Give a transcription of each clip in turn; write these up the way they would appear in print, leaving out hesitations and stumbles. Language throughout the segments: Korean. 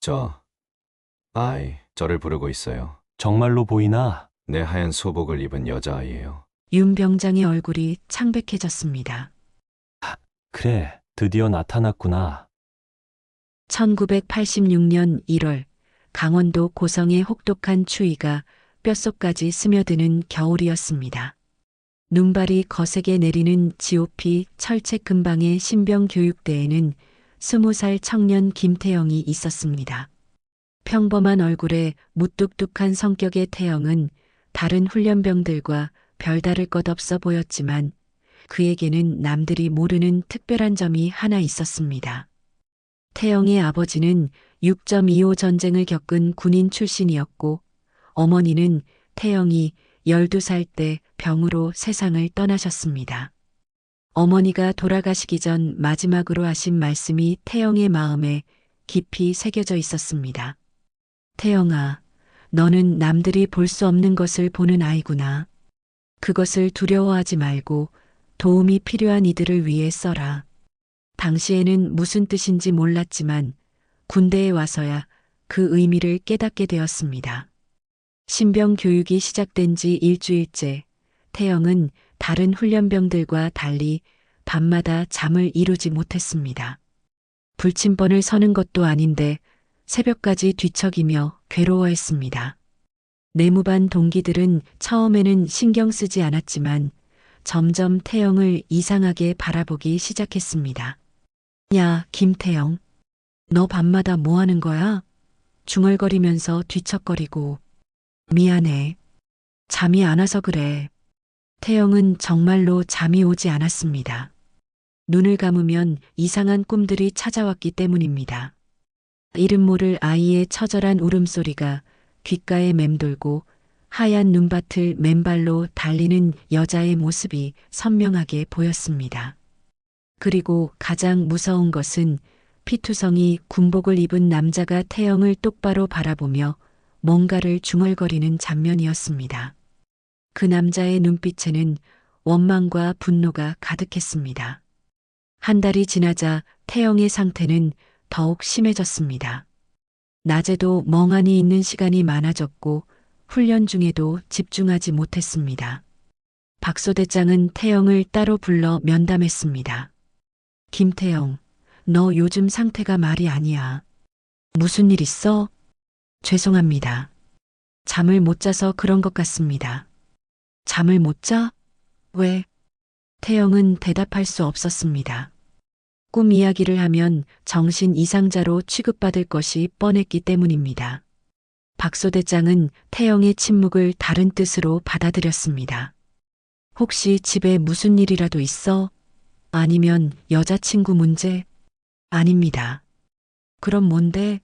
저, 저를 부르고 있어요. 정말로 보이나? 내 하얀 소복을 입은 여자아이예요. 윤 병장의 얼굴이 창백해졌습니다. 그래, 드디어 나타났구나. 1986년 1월 강원도 고성의 혹독한 추위가 뼛속까지 스며드는 겨울이었습니다. 눈발이 거세게 내리는 GOP 철책 근방의 신병교육대에는 20살 청년 김태영이 있었습니다. 평범한 얼굴에 무뚝뚝한 성격의 태영은 다른 훈련병들과 별다를 것 없어 보였지만 그에게는 남들이 모르는 특별한 점이 하나 있었습니다. 태영의 아버지는 6.25 전쟁을 겪은 군인 출신이었고 어머니는 태영이 12살 때 병으로 세상을 떠나셨습니다. 어머니가 돌아가시기 전 마지막으로 하신 말씀이 태영의 마음에 깊이 새겨져 있었습니다. 태영아, 너는 남들이 볼 수 없는 것을 보는 아이구나. 그것을 두려워하지 말고 도움이 필요한 이들을 위해 써라. 당시에는 무슨 뜻인지 몰랐지만 군대에 와서야 그 의미를 깨닫게 되었습니다. 신병 교육이 시작된 지 일주일째, 태영은 다른 훈련병들과 달리 밤마다 잠을 이루지 못했습니다. 불침번을 서는 것도 아닌데 새벽까지 뒤척이며 괴로워했습니다. 내무반 동기들은 처음에는 신경 쓰지 않았지만 점점 태영을 이상하게 바라보기 시작했습니다. 야, 김태영. 너 밤마다 뭐 하는 거야? 중얼거리면서 뒤척거리고. 미안해. 잠이 안 와서 그래. 태영은 정말로 잠이 오지 않았습니다. 눈을 감으면 이상한 꿈들이 찾아왔기 때문입니다. 이름 모를 아이의 처절한 울음소리가 귓가에 맴돌고 하얀 눈밭을 맨발로 달리는 여자의 모습이 선명하게 보였습니다. 그리고 가장 무서운 것은 피투성이 군복을 입은 남자가 태영을 똑바로 바라보며 뭔가를 중얼거리는 장면이었습니다. 그 남자의 눈빛에는 원망과 분노가 가득했습니다. 한 달이 지나자 태영의 상태는 더욱 심해졌습니다. 낮에도 멍하니 있는 시간이 많아졌고 훈련 중에도 집중하지 못했습니다. 박소대장은 태영을 따로 불러 면담했습니다. 김태영, 너 요즘 상태가 말이 아니야. 무슨 일 있어? 죄송합니다. 잠을 못 자서 그런 것 같습니다. 잠을 못 자? 왜? 태영은 대답할 수 없었습니다. 꿈 이야기를 하면 정신 이상자로 취급받을 것이 뻔했기 때문입니다. 박소대장은 태영의 침묵을 다른 뜻으로 받아들였습니다. 혹시 집에 무슨 일이라도 있어? 아니면 여자친구 문제? 아닙니다. 그럼 뭔데?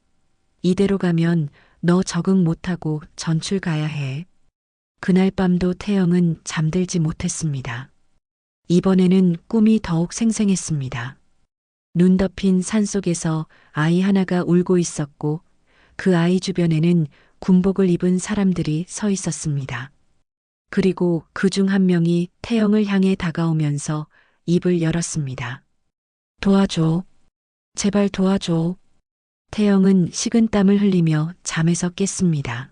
이대로 가면 너 적응 못하고 전출 가야 해. 그날 밤도 태영은 잠들지 못했습니다. 이번에는 꿈이 더욱 생생했습니다. 눈 덮인 산속에서 아이 하나가 울고 있었고 그 아이 주변에는 군복을 입은 사람들이 서 있었습니다. 그리고 그 중 한 명이 태영을 향해 다가오면서 입을 열었습니다. 도와줘. 제발 도와줘. 태영은 식은땀을 흘리며 잠에서 깼습니다.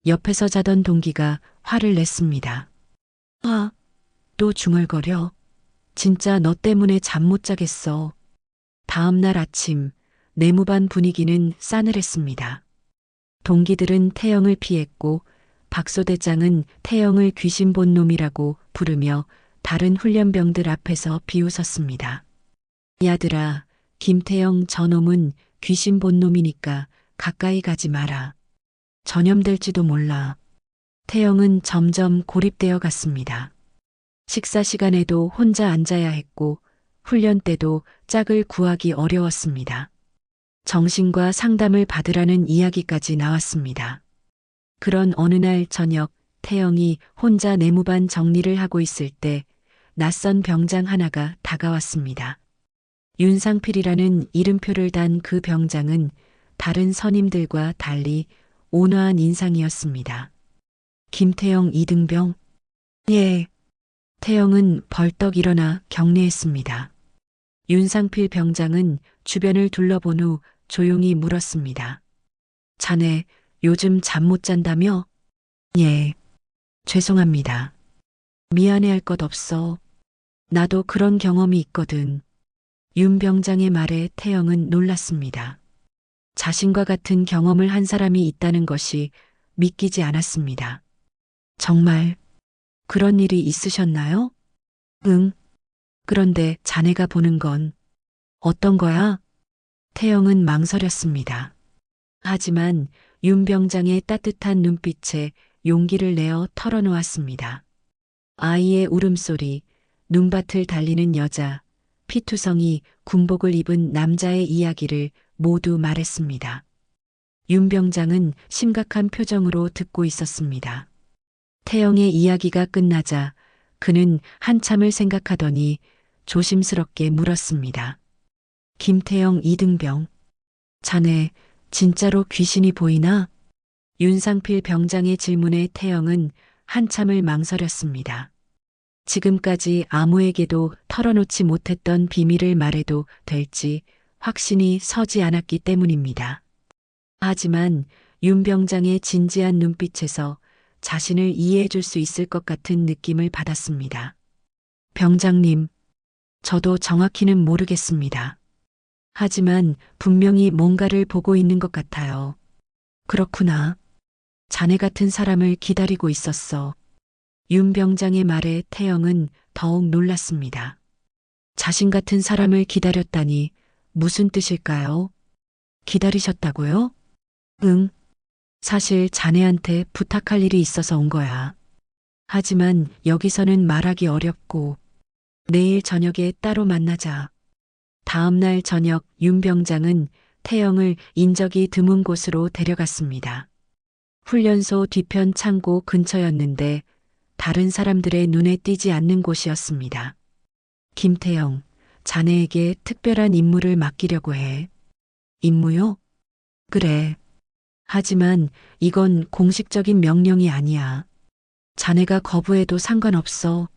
옆에서 자던 동기가 화를 냈습니다. 또 중얼거려. 진짜 너 때문에 잠 못 자겠어. 다음 날 아침 내무반 분위기는 싸늘했습니다. 동기들은 태영을 피했고 박소대장은 태영을 귀신 본 놈이라고 부르며 다른 훈련병들 앞에서 비웃었습니다. 야들아, 김태영 저놈은 귀신 본 놈이니까 가까이 가지 마라. 전염될지도 몰라. 태영은 점점 고립되어 갔습니다. 식사 시간에도 혼자 앉아야 했고 훈련 때도 짝을 구하기 어려웠습니다. 정신과 상담을 받으라는 이야기까지 나왔습니다. 그런 어느 날 저녁 태영이 혼자 내무반 정리를 하고 있을 때 낯선 병장 하나가 다가왔습니다. 윤상필이라는 이름표를 단 그 병장은 다른 선임들과 달리 온화한 인상이었습니다. 김태영 이등병? 예. 태영은 벌떡 일어나 경례했습니다. 윤상필 병장은 주변을 둘러본 후 조용히 물었습니다. 자네 요즘 잠 못 잔다며? 예, 죄송합니다. 미안해할 것 없어. 나도 그런 경험이 있거든. 윤 병장의 말에 태영은 놀랐습니다. 자신과 같은 경험을 한 사람이 있다는 것이 믿기지 않았습니다. 정말 그런 일이 있으셨나요? 응. 그런데 자네가 보는 건 어떤 거야? 태영은 망설였습니다. 하지만 윤 병장의 따뜻한 눈빛에 용기를 내어 털어놓았습니다. 아이의 울음소리, 눈밭을 달리는 여자, 피투성이 군복을 입은 남자의 이야기를 모두 말했습니다. 윤 병장은 심각한 표정으로 듣고 있었습니다. 태영의 이야기가 끝나자 그는 한참을 생각하더니 조심스럽게 물었습니다. 김태영 이등병, 자네 진짜로 귀신이 보이나? 윤상필 병장의 질문에 태영은 한참을 망설였습니다. 지금까지 아무에게도 털어놓지 못했던 비밀을 말해도 될지 확신이 서지 않았기 때문입니다. 하지만 윤 병장의 진지한 눈빛에서 자신을 이해해 줄 수 있을 것 같은 느낌을 받았습니다. 병장님, 저도 정확히는 모르겠습니다. 하지만 분명히 뭔가를 보고 있는 것 같아요. 그렇구나. 자네 같은 사람을 기다리고 있었어. 윤 병장의 말에 태영은 더욱 놀랐습니다. 자신 같은 사람을 기다렸다니 무슨 뜻일까요? 기다리셨다고요? 응. 사실 자네한테 부탁할 일이 있어서 온 거야. 하지만 여기서는 말하기 어렵고 내일 저녁에 따로 만나자. 다음 날 저녁 윤 병장은 태영을 인적이 드문 곳으로 데려갔습니다. 훈련소 뒤편 창고 근처였는데 다른 사람들의 눈에 띄지 않는 곳이었습니다. 김태영, 자네에게 특별한 임무를 맡기려고 해. 임무요? 그래. 하지만 이건 공식적인 명령이 아니야. 자네가 거부해도 상관없어.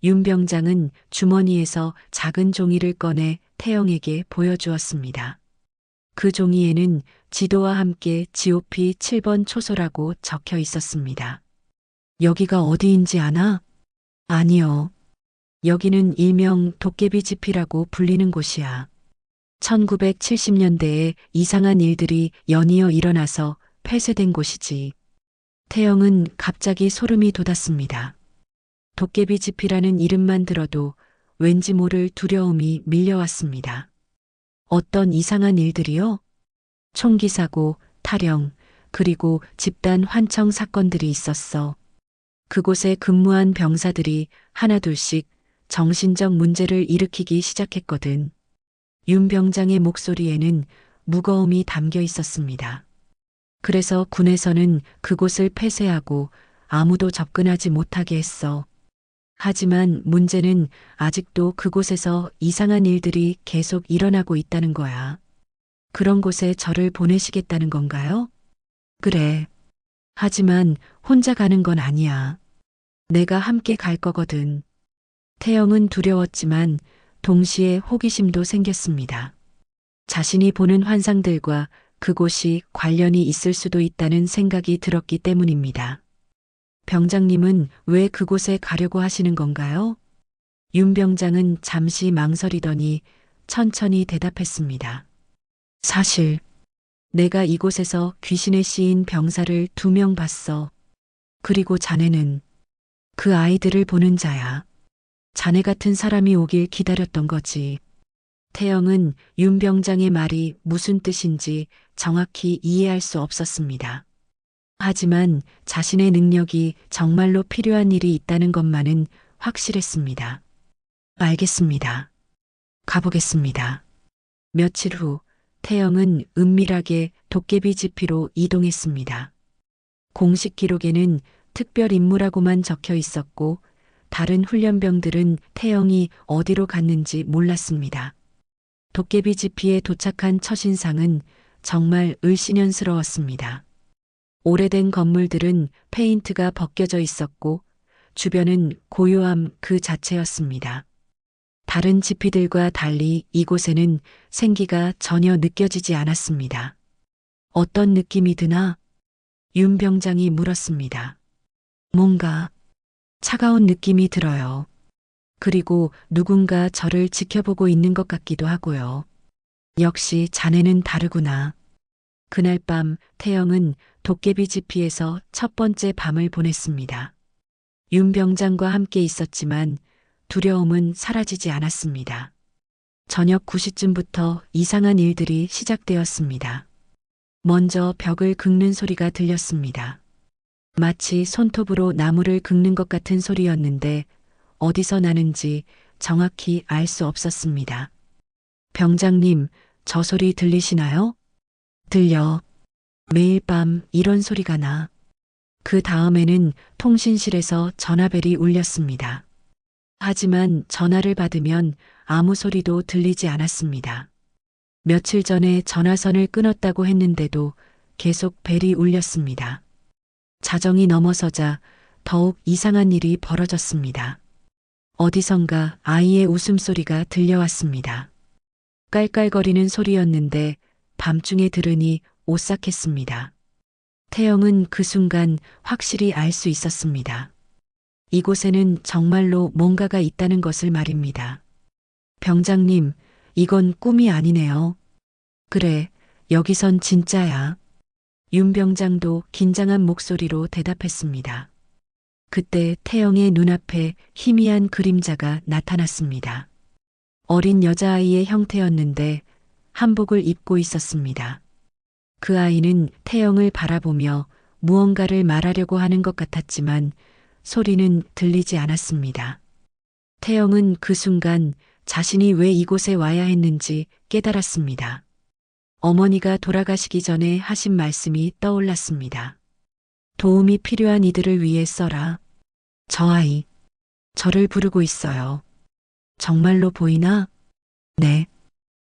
윤 병장은 주머니에서 작은 종이를 꺼내 태영에게 보여주었습니다. 그 종이에는 지도와 함께 GOP 7번 초소라고 적혀 있었습니다. 여기가 어디인지 아나? 아니요. 여기는 일명 도깨비 지피라고 불리는 곳이야. 1970년대에 이상한 일들이 연이어 일어나서 폐쇄된 곳이지. 태영은 갑자기 소름이 돋았습니다. 도깨비 지피라는 이름만 들어도 왠지 모를 두려움이 밀려왔습니다. 어떤 이상한 일들이요? 총기 사고, 탈영, 그리고 집단 환청 사건들이 있었어. 그곳에 근무한 병사들이 하나둘씩 정신적 문제를 일으키기 시작했거든. 윤 병장의 목소리에는 무거움이 담겨 있었습니다. 그래서 군에서는 그곳을 폐쇄하고 아무도 접근하지 못하게 했어. 하지만 문제는 아직도 그곳에서 이상한 일들이 계속 일어나고 있다는 거야. 그런 곳에 저를 보내시겠다는 건가요? 그래. 하지만 혼자 가는 건 아니야. 내가 함께 갈 거거든. 태영은 두려웠지만 동시에 호기심도 생겼습니다. 자신이 보는 환상들과 그곳이 관련이 있을 수도 있다는 생각이 들었기 때문입니다. 병장님은 왜 그곳에 가려고 하시는 건가요? 윤 병장은 잠시 망설이더니 천천히 대답했습니다. 사실 내가 이곳에서 귀신에 씌인 병사를 2명 봤어. 그리고 자네는 그 아이들을 보는 자야. 자네 같은 사람이 오길 기다렸던 거지. 태영은 윤 병장의 말이 무슨 뜻인지 정확히 이해할 수 없었습니다. 하지만 자신의 능력이 정말로 필요한 일이 있다는 것만은 확실했습니다. 알겠습니다. 가보겠습니다. 며칠 후 태영은 은밀하게 도깨비 지피로 이동했습니다. 공식 기록에는 특별 임무라고만 적혀 있었고 다른 훈련병들은 태영이 어디로 갔는지 몰랐습니다. 도깨비 지피에 도착한 첫인상은 정말 을씨년스러웠습니다. 오래된 건물들은 페인트가 벗겨져 있었고 주변은 고요함 그 자체였습니다. 다른 지피들과 달리 이곳에는 생기가 전혀 느껴지지 않았습니다. 어떤 느낌이 드나? 윤 병장이 물었습니다. 뭔가 차가운 느낌이 들어요. 그리고 누군가 저를 지켜보고 있는 것 같기도 하고요. 역시 자네는 다르구나. 그날 밤 태영은 도깨비 지피에서 첫 번째 밤을 보냈습니다. 윤 병장과 함께 있었지만 두려움은 사라지지 않았습니다. 저녁 9시쯤부터 이상한 일들이 시작되었습니다. 먼저 벽을 긁는 소리가 들렸습니다. 마치 손톱으로 나무를 긁는 것 같은 소리였는데 어디서 나는지 정확히 알 수 없었습니다. 병장님, 저 소리 들리시나요? 들려. 매일 밤 이런 소리가 나. 그 다음에는 통신실에서 전화벨이 울렸습니다. 하지만 전화를 받으면 아무 소리도 들리지 않았습니다. 며칠 전에 전화선을 끊었다고 했는데도 계속 벨이 울렸습니다. 자정이 넘어서자 더욱 이상한 일이 벌어졌습니다. 어디선가 아이의 웃음소리가 들려왔습니다. 깔깔거리는 소리였는데 밤중에 들으니 오싹했습니다. 태영은 그 순간 확실히 알 수 있었습니다. 이곳에는 정말로 뭔가가 있다는 것을 말입니다. 병장님, 이건 꿈이 아니네요. 그래, 여기선 진짜야. 윤 병장도 긴장한 목소리로 대답했습니다. 그때 태영의 눈앞에 희미한 그림자가 나타났습니다. 어린 여자아이의 형태였는데 한복을 입고 있었습니다. 그 아이는 태영을 바라보며 무언가를 말하려고 하는 것 같았지만 소리는 들리지 않았습니다. 태영은 그 순간 자신이 왜 이곳에 와야 했는지 깨달았습니다. 어머니가 돌아가시기 전에 하신 말씀이 떠올랐습니다. 도움이 필요한 이들을 위해 써라. 저 아이, 저를 부르고 있어요. 정말로 보이나? 네.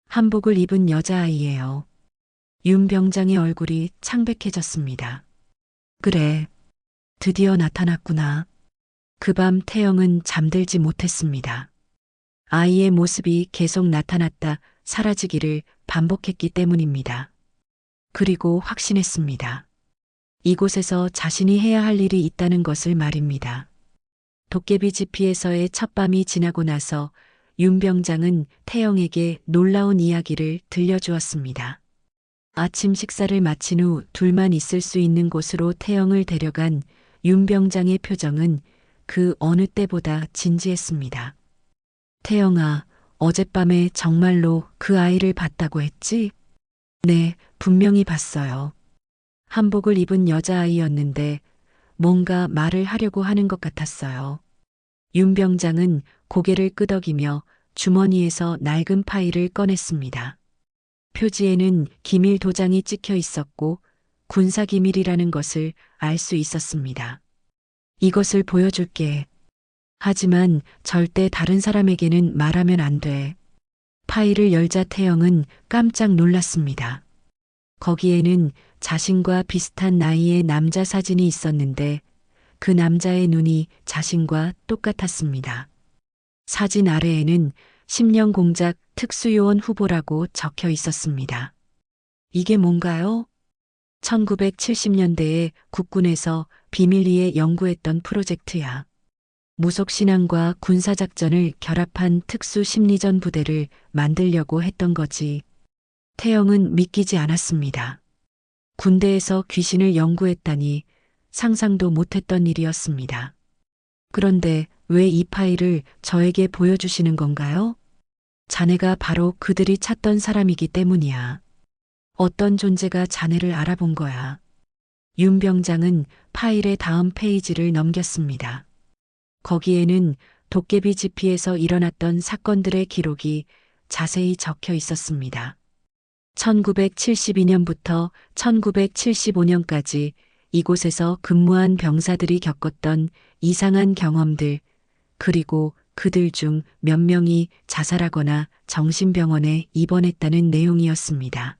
한복을 입은 여자아이예요. 윤 병장의 얼굴이 창백해졌습니다. 그래, 드디어 나타났구나. 그 밤 태영은 잠들지 못했습니다. 아이의 모습이 계속 나타났다 사라지기를 반복했기 때문입니다. 그리고 확신했습니다. 이곳에서 자신이 해야 할 일이 있다는 것을 말입니다. 도깨비 지피에서의 첫 밤이 지나고 나서 윤 병장은 태영에게 놀라운 이야기를 들려주었습니다. 아침 식사를 마친 후 둘만 있을 수 있는 곳으로 태영을 데려간 윤 병장의 표정은 그 어느 때보다 진지했습니다. 태영아, 어젯밤에 정말로 그 아이를 봤다고 했지? 네, 분명히 봤어요. 한복을 입은 여자아이였는데 뭔가 말을 하려고 하는 것 같았어요. 윤 병장은 고개를 끄덕이며 주머니에서 낡은 파일을 꺼냈습니다. 표지에는 기밀 도장이 찍혀 있었고 군사기밀이라는 것을 알 수 있었습니다. 이것을 보여줄게. 하지만 절대 다른 사람에게는 말하면 안 돼. 파일을 열자 태영은 깜짝 놀랐습니다. 거기에는 자신과 비슷한 나이의 남자 사진이 있었는데 그 남자의 눈이 자신과 똑같았습니다. 사진 아래에는 10년 공작 특수요원 후보라고 적혀 있었습니다. 이게 뭔가요? 1970년대에 국군에서 비밀리에 연구했던 프로젝트야. 무속신앙과 군사작전을 결합한 특수 심리전 부대를 만들려고 했던 거지. 태영은 믿기지 않았습니다. 군대에서 귀신을 연구했다니 상상도 못했던 일이었습니다. 그런데 왜 이 파일을 저에게 보여주시는 건가요? 자네가 바로 그들이 찾던 사람이기 때문이야. 어떤 존재가 자네를 알아본 거야. 윤 병장은 파일의 다음 페이지를 넘겼습니다. 거기에는 도깨비 지피에서 일어났던 사건들의 기록이 자세히 적혀 있었습니다. 1972년부터 1975년까지 이곳에서 근무한 병사들이 겪었던 이상한 경험들, 그리고 그들 중 몇 명이 자살하거나 정신병원에 입원했다는 내용이었습니다.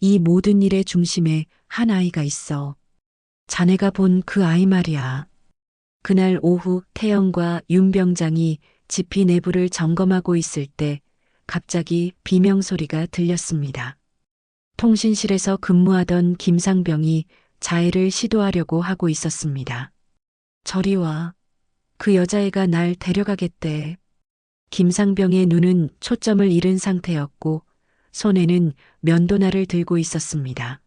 이 모든 일의 중심에 한 아이가 있어. 자네가 본 그 아이 말이야. 그날 오후 태영과 윤 병장이 지피 내부를 점검하고 있을 때 갑자기 비명소리가 들렸습니다. 통신실에서 근무하던 김상병이 자해를 시도하려고 하고 있었습니다. 저리 와. 그 여자애가 날 데려가겠대. 김상병의 눈은 초점을 잃은 상태였고 손에는 면도날을 들고 있었습니다.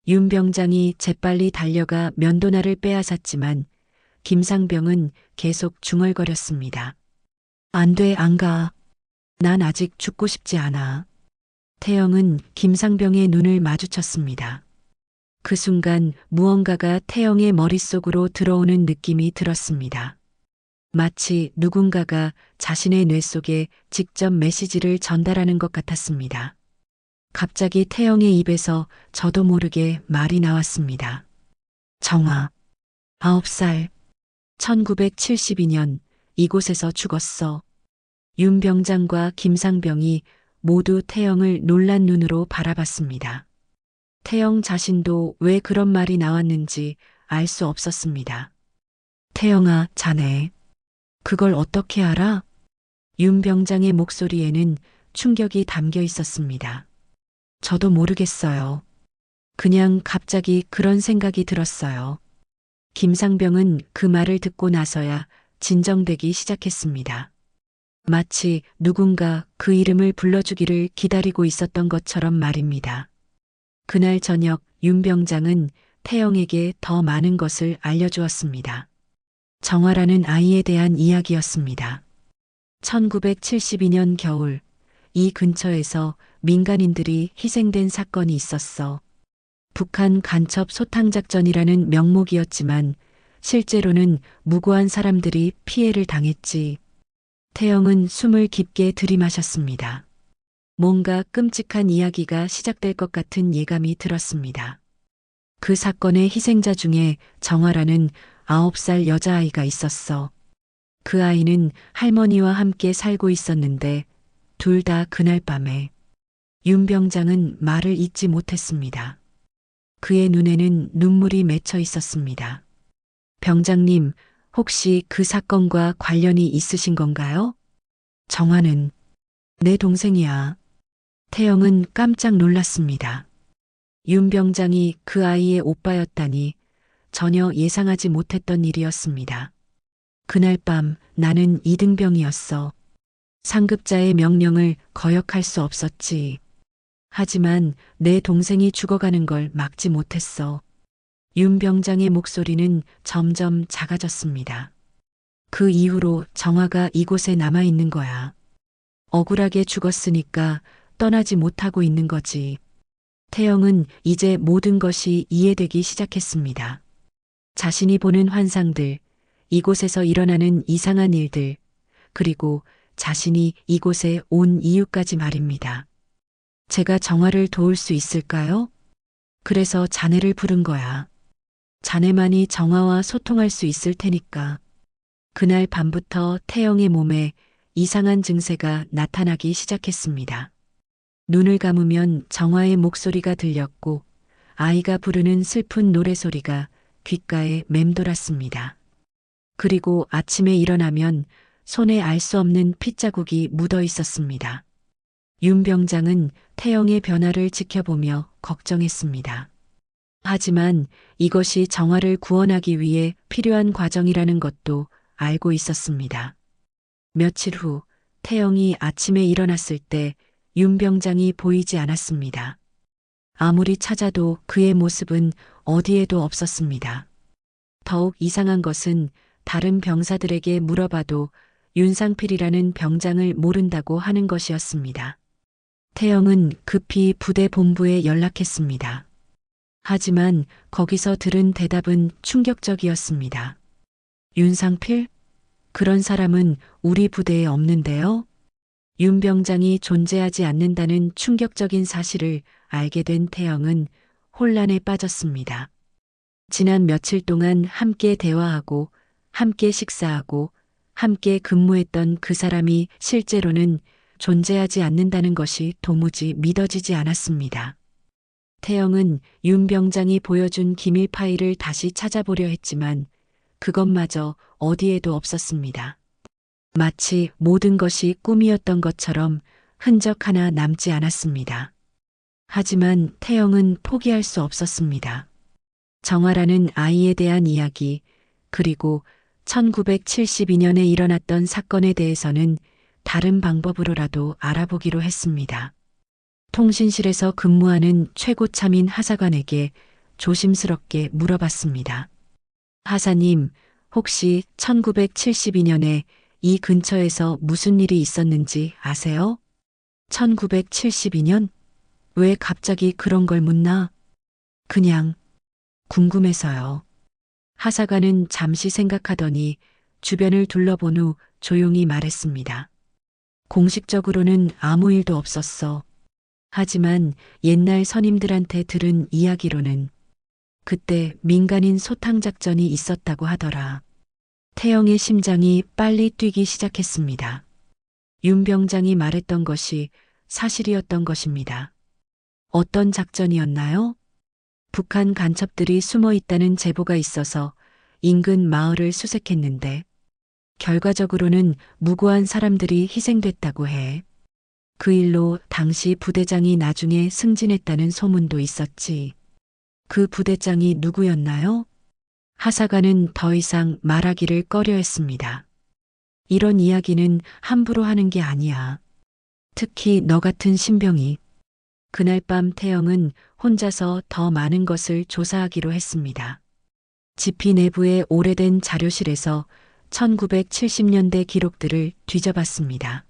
윤 병장이 재빨리 달려가 면도날을 빼앗았지만 김상병은 계속 중얼거렸습니다. 안 돼, 안 가. 난 아직 죽고 싶지 않아. 태영은 김상병의 눈을 마주쳤습니다. 그 순간 무언가가 태영의 머릿속으로 들어오는 느낌이 들었습니다. 마치 누군가가 자신의 뇌 속에 직접 메시지를 전달하는 것 같았습니다. 갑자기 태영의 입에서 저도 모르게 말이 나왔습니다. 정아, 9살, 1972년 이곳에서 죽었어. 윤 병장과 김상병이 모두 태영을 놀란 눈으로 바라봤습니다. 태영 자신도 왜 그런 말이 나왔는지 알 수 없었습니다. 태영아, 자네. 그걸 어떻게 알아? 윤 병장의 목소리에는 충격이 담겨 있었습니다. 저도 모르겠어요. 그냥 갑자기 그런 생각이 들었어요. 김상병은 그 말을 듣고 나서야 진정되기 시작했습니다. 마치 누군가 그 이름을 불러주기를 기다리고 있었던 것처럼 말입니다. 그날 저녁 윤 병장은 태영에게 더 많은 것을 알려주었습니다. 정화라는 아이에 대한 이야기였습니다. 1972년 겨울 이 근처에서 민간인들이 희생된 사건이 있었어. 북한 간첩 소탕작전이라는 명목이었지만 실제로는 무고한 사람들이 피해를 당했지. 태영은 숨을 깊게 들이마셨습니다. 뭔가 끔찍한 이야기가 시작될 것 같은 예감이 들었습니다. 그 사건의 희생자 중에 정화라는 9살 여자아이가 있었어. 그 아이는 할머니와 함께 살고 있었는데 둘 다 그날 밤에 윤 병장은 말을 잇지 못했습니다. 그의 눈에는 눈물이 맺혀 있었습니다. 병장님, 혹시 그 사건과 관련이 있으신 건가요? 정화는 내 동생이야. 태영은 깜짝 놀랐습니다. 윤 병장이 그 아이의 오빠였다니 전혀 예상하지 못했던 일이었습니다. 그날 밤 나는 이등병이었어. 상급자의 명령을 거역할 수 없었지. 하지만 내 동생이 죽어가는 걸 막지 못했어. 윤 병장의 목소리는 점점 작아졌습니다. 그 이후로 정화가 이곳에 남아있는 거야. 억울하게 죽었으니까 떠나지 못하고 있는 거지. 태영은 이제 모든 것이 이해되기 시작했습니다. 자신이 보는 환상들, 이곳에서 일어나는 이상한 일들, 그리고 자신이 이곳에 온 이유까지 말입니다. 제가 정화를 도울 수 있을까요? 그래서 자네를 부른 거야. 자네만이 정화와 소통할 수 있을 테니까. 그날 밤부터 태영의 몸에 이상한 증세가 나타나기 시작했습니다. 눈을 감으면 정화의 목소리가 들렸고 아이가 부르는 슬픈 노래소리가 귓가에 맴돌았습니다. 그리고 아침에 일어나면 손에 알 수 없는 핏자국이 묻어 있었습니다. 윤 병장은 태영의 변화를 지켜보며 걱정했습니다. 하지만 이것이 정화를 구원하기 위해 필요한 과정이라는 것도 알고 있었습니다. 며칠 후 태영이 아침에 일어났을 때 윤 병장이 보이지 않았습니다. 아무리 찾아도 그의 모습은 어디에도 없었습니다. 더욱 이상한 것은 다른 병사들에게 물어봐도 윤상필이라는 병장을 모른다고 하는 것이었습니다. 태영은 급히 부대 본부에 연락했습니다. 하지만 거기서 들은 대답은 충격적이었습니다. 윤상필? 그런 사람은 우리 부대에 없는데요? 윤 병장이 존재하지 않는다는 충격적인 사실을 알게 된 태영은 혼란에 빠졌습니다. 지난 며칠 동안 함께 대화하고 함께 식사하고 함께 근무했던 그 사람이 실제로는 존재하지 않는다는 것이 도무지 믿어지지 않았습니다. 태영은 윤 병장이 보여준 기밀 파일을 다시 찾아보려 했지만 그것마저 어디에도 없었습니다. 마치 모든 것이 꿈이었던 것처럼 흔적 하나 남지 않았습니다. 하지만 태영은 포기할 수 없었습니다. 정화라는 아이에 대한 이야기, 그리고 1972년에 일어났던 사건에 대해서는 다른 방법으로라도 알아보기로 했습니다. 통신실에서 근무하는 최고참인 하사관에게 조심스럽게 물어봤습니다. 하사님, 혹시 1972년에 이 근처에서 무슨 일이 있었는지 아세요? 1972년? 왜 갑자기 그런 걸 묻나? 그냥 궁금해서요. 하사관은 잠시 생각하더니 주변을 둘러본 후 조용히 말했습니다. 공식적으로는 아무 일도 없었어. 하지만 옛날 선임들한테 들은 이야기로는 그때 민간인 소탕작전이 있었다고 하더라. 태영의 심장이 빨리 뛰기 시작했습니다. 윤 병장이 말했던 것이 사실이었던 것입니다. 어떤 작전이었나요? 북한 간첩들이 숨어 있다는 제보가 있어서 인근 마을을 수색했는데 결과적으로는 무고한 사람들이 희생됐다고 해. 그 일로 당시 부대장이 나중에 승진했다는 소문도 있었지. 그 부대장이 누구였나요? 하사관은 더 이상 말하기를 꺼려했습니다. 이런 이야기는 함부로 하는 게 아니야. 특히 너 같은 신병이. 그날 밤 태영은 혼자서 더 많은 것을 조사하기로 했습니다. 지피 내부의 오래된 자료실에서 1970년대 기록들을 뒤져봤습니다.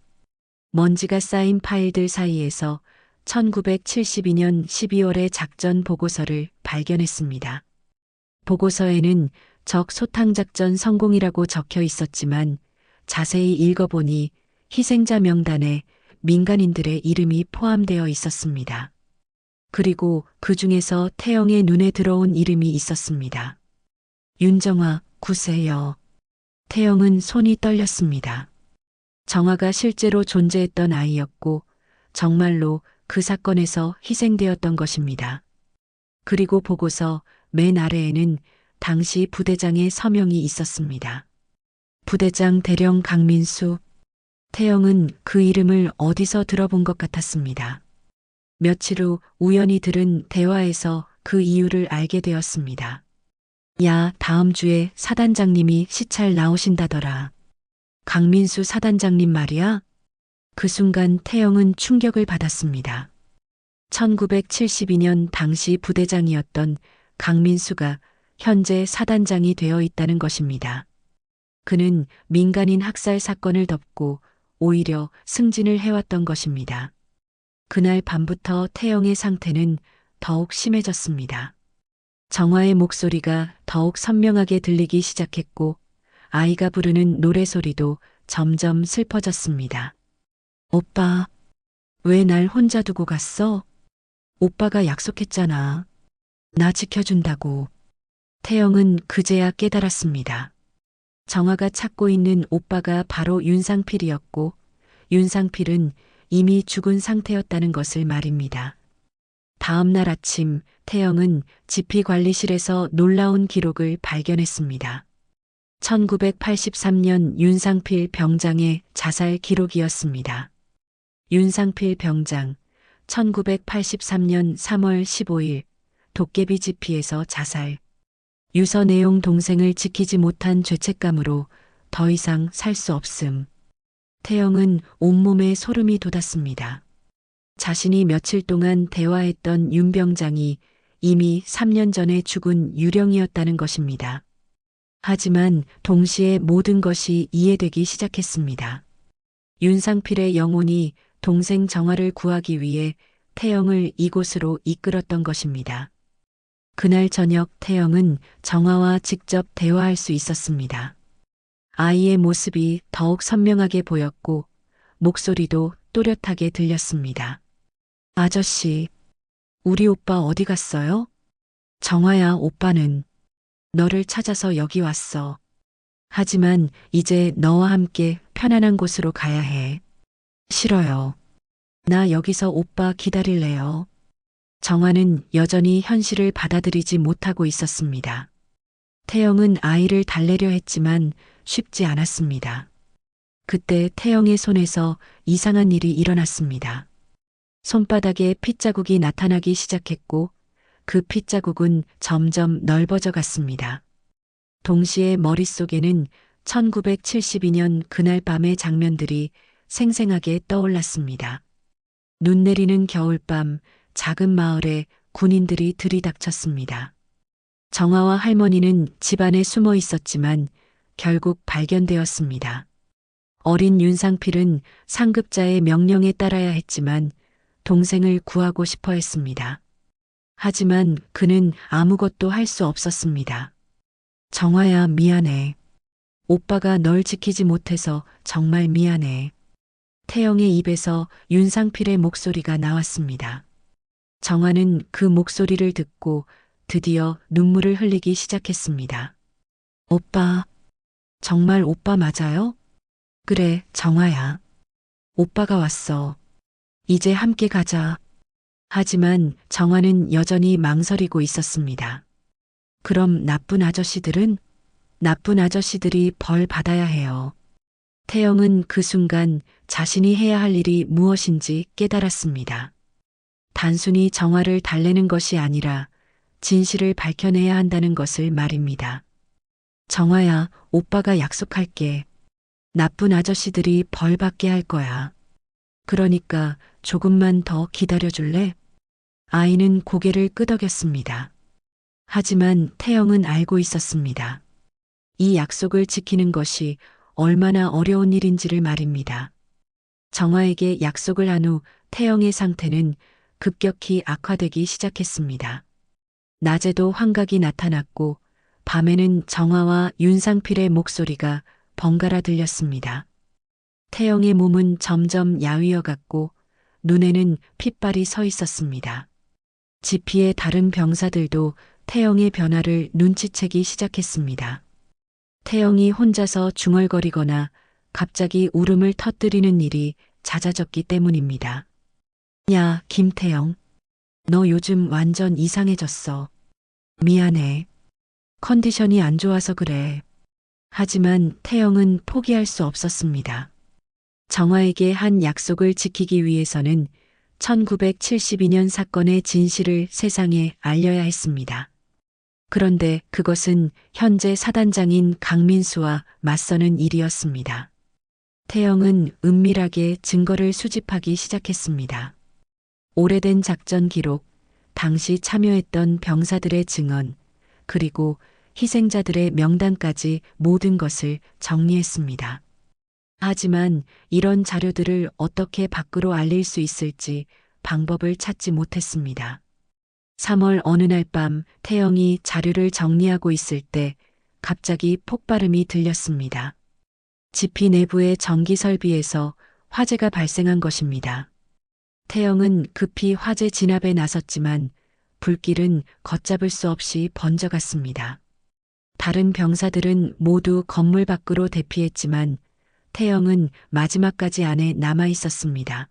먼지가 쌓인 파일들 사이에서 1972년 12월의 작전 보고서를 발견했습니다. 보고서에는 적 소탕작전 성공이라고 적혀 있었지만 자세히 읽어보니 희생자 명단에 민간인들의 이름이 포함되어 있었습니다. 그리고 그 중에서 태영의 눈에 들어온 이름이 있었습니다. 윤정화 9세여. 태영은 손이 떨렸습니다. 정화가 실제로 존재했던 아이였고 정말로 그 사건에서 희생되었던 것입니다. 그리고 보고서 맨 아래에는 당시 부대장의 서명이 있었습니다. 부대장 대령 강민수. 태영은 그 이름을 어디서 들어본 것 같았습니다. 며칠 후 우연히 들은 대화에서 그 이유를 알게 되었습니다. 야, 다음 주에 사단장님이 시찰 나오신다더라. 강민수 사단장님 말이야? 그 순간 태영은 충격을 받았습니다. 1972년 당시 부대장이었던 강민수가 현재 사단장이 되어 있다는 것입니다. 그는 민간인 학살 사건을 덮고 오히려 승진을 해왔던 것입니다. 그날 밤부터 태영의 상태는 더욱 심해졌습니다. 정화의 목소리가 더욱 선명하게 들리기 시작했고 아이가 부르는 노래소리도 점점 슬퍼졌습니다. 오빠, 왜 날 혼자 두고 갔어? 오빠가 약속했잖아. 나 지켜준다고. 태영은 그제야 깨달았습니다. 정화가 찾고 있는 오빠가 바로 윤상필이었고 윤상필은 이미 죽은 상태였다는 것을 말입니다. 다음 날 아침 태영은 지피관리실에서 놀라운 기록을 발견했습니다. 1983년 윤상필 병장의 자살 기록이었습니다. 윤상필 병장, 1983년 3월 15일 도깨비 지피에서 자살. 유서 내용 동생을 지키지 못한 죄책감으로 더 이상 살 수 없음. 태영은 온몸에 소름이 돋았습니다. 자신이 며칠 동안 대화했던 윤 병장이 이미 3년 전에 죽은 유령이었다는 것입니다. 하지만 동시에 모든 것이 이해되기 시작했습니다. 윤상필의 영혼이 동생 정화를 구하기 위해 태영을 이곳으로 이끌었던 것입니다. 그날 저녁 태영은 정화와 직접 대화할 수 있었습니다. 아이의 모습이 더욱 선명하게 보였고 목소리도 또렷하게 들렸습니다. 아저씨, 우리 오빠 어디 갔어요? 정화야, 오빠는 너를 찾아서 여기 왔어. 하지만 이제 너와 함께 편안한 곳으로 가야 해. 싫어요. 나 여기서 오빠 기다릴래요. 정화는 여전히 현실을 받아들이지 못하고 있었습니다. 태영은 아이를 달래려 했지만 쉽지 않았습니다. 그때 태영의 손에서 이상한 일이 일어났습니다. 손바닥에 핏자국이 나타나기 시작했고 그 핏자국은 점점 넓어져 갔습니다. 동시에 머릿속에는 1972년 그날 밤의 장면들이 생생하게 떠올랐습니다. 눈 내리는 겨울밤, 작은 마을에 군인들이 들이닥쳤습니다. 정아와 할머니는 집 안에 숨어 있었지만 결국 발견되었습니다. 어린 윤상필은 상급자의 명령에 따라야 했지만 동생을 구하고 싶어 했습니다. 하지만 그는 아무것도 할 수 없었습니다. 정아야, 미안해. 오빠가 널 지키지 못해서 정말 미안해. 태영의 입에서 윤상필의 목소리가 나왔습니다. 정아는 그 목소리를 듣고 드디어 눈물을 흘리기 시작했습니다. 오빠, 정말 오빠 맞아요? 그래, 정아야. 오빠가 왔어. 이제 함께 가자. 하지만 정아는 여전히 망설이고 있었습니다. 그럼 나쁜 아저씨들은? 나쁜 아저씨들이 벌 받아야 해요. 태영은 그 순간 자신이 해야 할 일이 무엇인지 깨달았습니다. 단순히 정아를 달래는 것이 아니라 진실을 밝혀내야 한다는 것을 말입니다. 정아야, 오빠가 약속할게. 나쁜 아저씨들이 벌 받게 할 거야. 그러니까 조금만 더 기다려줄래? 아이는 고개를 끄덕였습니다. 하지만 태영은 알고 있었습니다. 이 약속을 지키는 것이 얼마나 어려운 일인지를 말입니다. 정아에게 약속을 한 후 태영의 상태는 급격히 악화되기 시작했습니다. 낮에도 환각이 나타났고 밤에는 정아와 윤상필의 목소리가 번갈아 들렸습니다. 태영의 몸은 점점 야위어 갔고 눈에는 핏발이 서 있었습니다. 지피의 다른 병사들도 태영의 변화를 눈치채기 시작했습니다. 태영이 혼자서 중얼거리거나 갑자기 울음을 터뜨리는 일이 잦아졌기 때문입니다. 야, 김태영. 너 요즘 완전 이상해졌어. 미안해. 컨디션이 안 좋아서 그래. 하지만 태영은 포기할 수 없었습니다. 정아에게 한 약속을 지키기 위해서는 1972년 사건의 진실을 세상에 알려야 했습니다. 그런데 그것은 현재 사단장인 강민수와 맞서는 일이었습니다. 태영은 은밀하게 증거를 수집하기 시작했습니다. 오래된 작전 기록, 당시 참여했던 병사들의 증언, 그리고 희생자들의 명단까지 모든 것을 정리했습니다. 하지만 이런 자료들을 어떻게 밖으로 알릴 수 있을지 방법을 찾지 못했습니다. 3월 어느 날 밤 태영이 자료를 정리하고 있을 때 갑자기 폭발음이 들렸습니다. 지피 내부의 전기 설비에서 화재가 발생한 것입니다. 태영은 급히 화재 진압에 나섰지만 불길은 걷잡을 수 없이 번져갔습니다. 다른 병사들은 모두 건물 밖으로 대피했지만 태영은 마지막까지 안에 남아 있었습니다.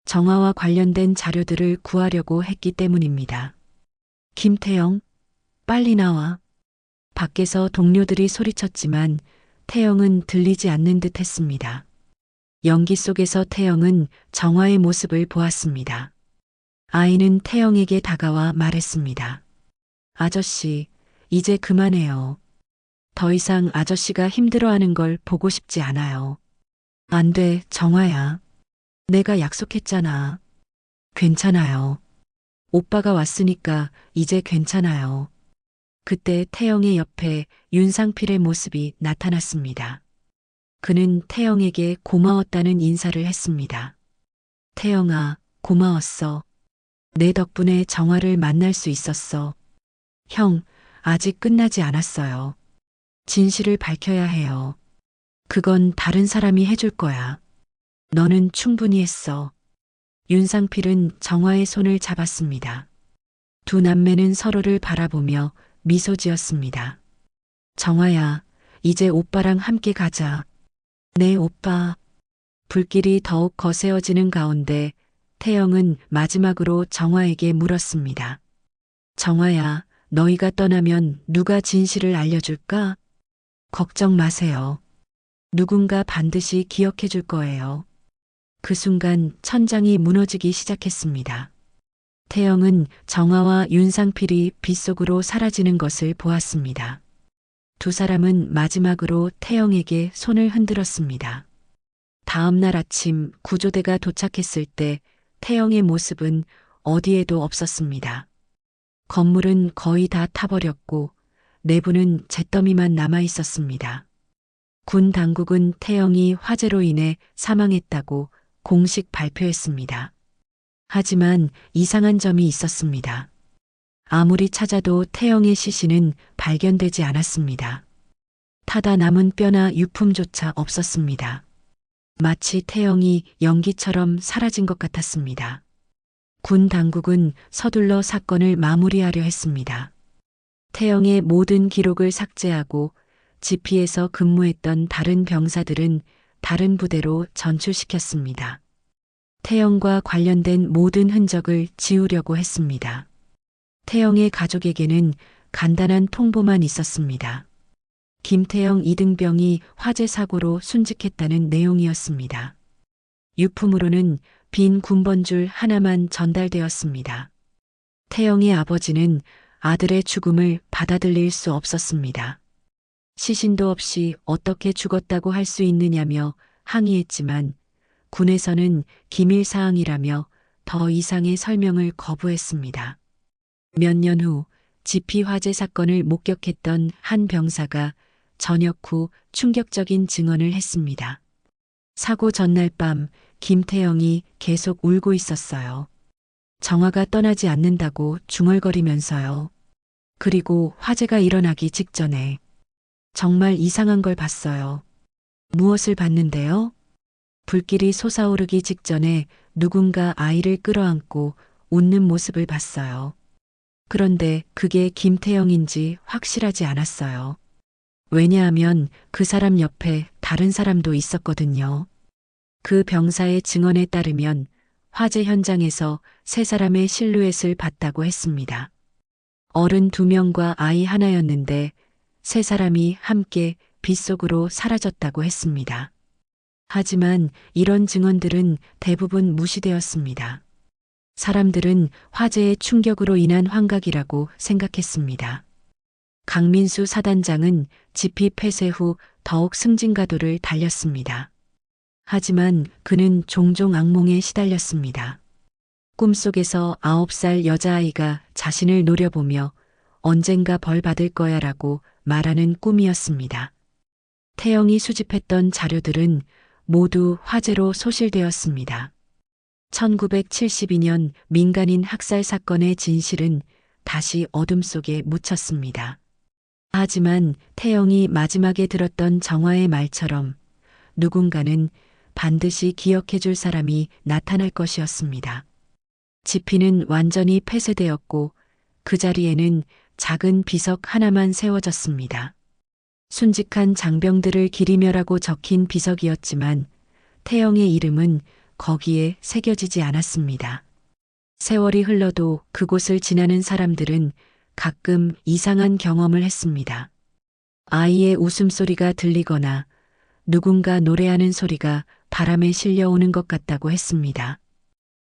정아와 관련된 자료들을 구하려고 했기 때문입니다. 김태영, 빨리 나와. 밖에서 동료들이 소리쳤지만 태영은 들리지 않는 듯 했습니다. 연기 속에서 태영은 정아의 모습을 보았습니다. 아이는 태영에게 다가와 말했습니다. 아저씨, 이제 그만해요. 더 이상 아저씨가 힘들어하는 걸 보고 싶지 않아요. 안 돼, 정아야. 내가 약속했잖아. 괜찮아요. 오빠가 왔으니까 이제 괜찮아요. 그때 태영의 옆에 윤상필의 모습이 나타났습니다. 그는 태영에게 고마웠다는 인사를 했습니다. 태영아, 고마웠어. 내 덕분에 정아를 만날 수 있었어. 형, 아직 끝나지 않았어요. 진실을 밝혀야 해요. 그건 다른 사람이 해줄 거야. 너는 충분히 했어. 윤상필은 정아의 손을 잡았습니다. 두 남매는 서로를 바라보며 미소 지었습니다. 정아야, 이제 오빠랑 함께 가자. 네, 오빠. 불길이 더욱 거세어지는 가운데 태영은 마지막으로 정아에게 물었습니다. 정아야, 너희가 떠나면 누가 진실을 알려줄까? 걱정 마세요. 누군가 반드시 기억해 줄 거예요. 그 순간 천장이 무너지기 시작했습니다. 태영은 정화와 윤상필이 빗속으로 사라지는 것을 보았습니다. 두 사람은 마지막으로 태영에게 손을 흔들었습니다. 다음 날 아침 구조대가 도착했을 때 태영의 모습은 어디에도 없었습니다. 건물은 거의 다 타버렸고 내부는 잿더미만 남아 있었습니다. 군 당국은 태영이 화재로 인해 사망했다고 공식 발표했습니다. 하지만 이상한 점이 있었습니다. 아무리 찾아도 태영의 시신은 발견되지 않았습니다. 타다 남은 뼈나 유품조차 없었습니다. 마치 태영이 연기처럼 사라진 것 같았습니다. 군 당국은 서둘러 사건을 마무리하려 했습니다. 태영의 모든 기록을 삭제하고 지피에서 근무했던 다른 병사들은 다른 부대로 전출시켰습니다. 태영과 관련된 모든 흔적을 지우려고 했습니다. 태영의 가족에게는 간단한 통보만 있었습니다. 김태영 이등병이 화재 사고로 순직했다는 내용이었습니다. 유품으로는 빈 군번줄 하나만 전달되었습니다. 태영의 아버지는 아들의 죽음을 받아들일 수 없었습니다. 시신도 없이 어떻게 죽었다고 할 수 있느냐며 항의했지만 군에서는 기밀사항이라며 더 이상의 설명을 거부했습니다. 몇 년 후 지피 화재 사건을 목격했던 한 병사가 전역 후 충격적인 증언을 했습니다. 사고 전날 밤 김태영이 계속 울고 있었어요. 정화가 떠나지 않는다고 중얼거리면서요. 그리고 화재가 일어나기 직전에 정말 이상한 걸 봤어요. 무엇을 봤는데요? 불길이 솟아오르기 직전에 누군가 아이를 끌어안고 웃는 모습을 봤어요. 그런데 그게 김태영인지 확실하지 않았어요. 왜냐하면 그 사람 옆에 다른 사람도 있었거든요. 그 병사의 증언에 따르면 화재 현장에서 세 사람의 실루엣을 봤다고 했습니다. 어른 2명과 아이 하나였는데 세 사람이 함께 빗속으로 사라졌다고 했습니다. 하지만 이런 증언들은 대부분 무시되었습니다. 사람들은 화재의 충격으로 인한 환각이라고 생각했습니다. 강민수 사단장은 지피 폐쇄 후 더욱 승진가도를 달렸습니다. 하지만 그는 종종 악몽에 시달렸습니다. 꿈속에서 9살 여자아이가 자신을 노려보며 언젠가 벌 받을 거야라고 말하는 꿈이었습니다. 태영이 수집했던 자료들은 모두 화재로 소실되었습니다. 1972년 민간인 학살 사건의 진실은 다시 어둠 속에 묻혔습니다. 하지만 태영이 마지막에 들었던 정화의 말처럼 누군가는 반드시 기억해줄 사람이 나타날 것이었습니다. 지피는 완전히 폐쇄되었고 그 자리에는 작은 비석 하나만 세워졌습니다. 순직한 장병들을 기리며라고 적힌 비석이었지만 태영의 이름은 거기에 새겨지지 않았습니다. 세월이 흘러도 그곳을 지나는 사람들은 가끔 이상한 경험을 했습니다. 아이의 웃음소리가 들리거나 누군가 노래하는 소리가 바람에 실려오는 것 같다고 했습니다.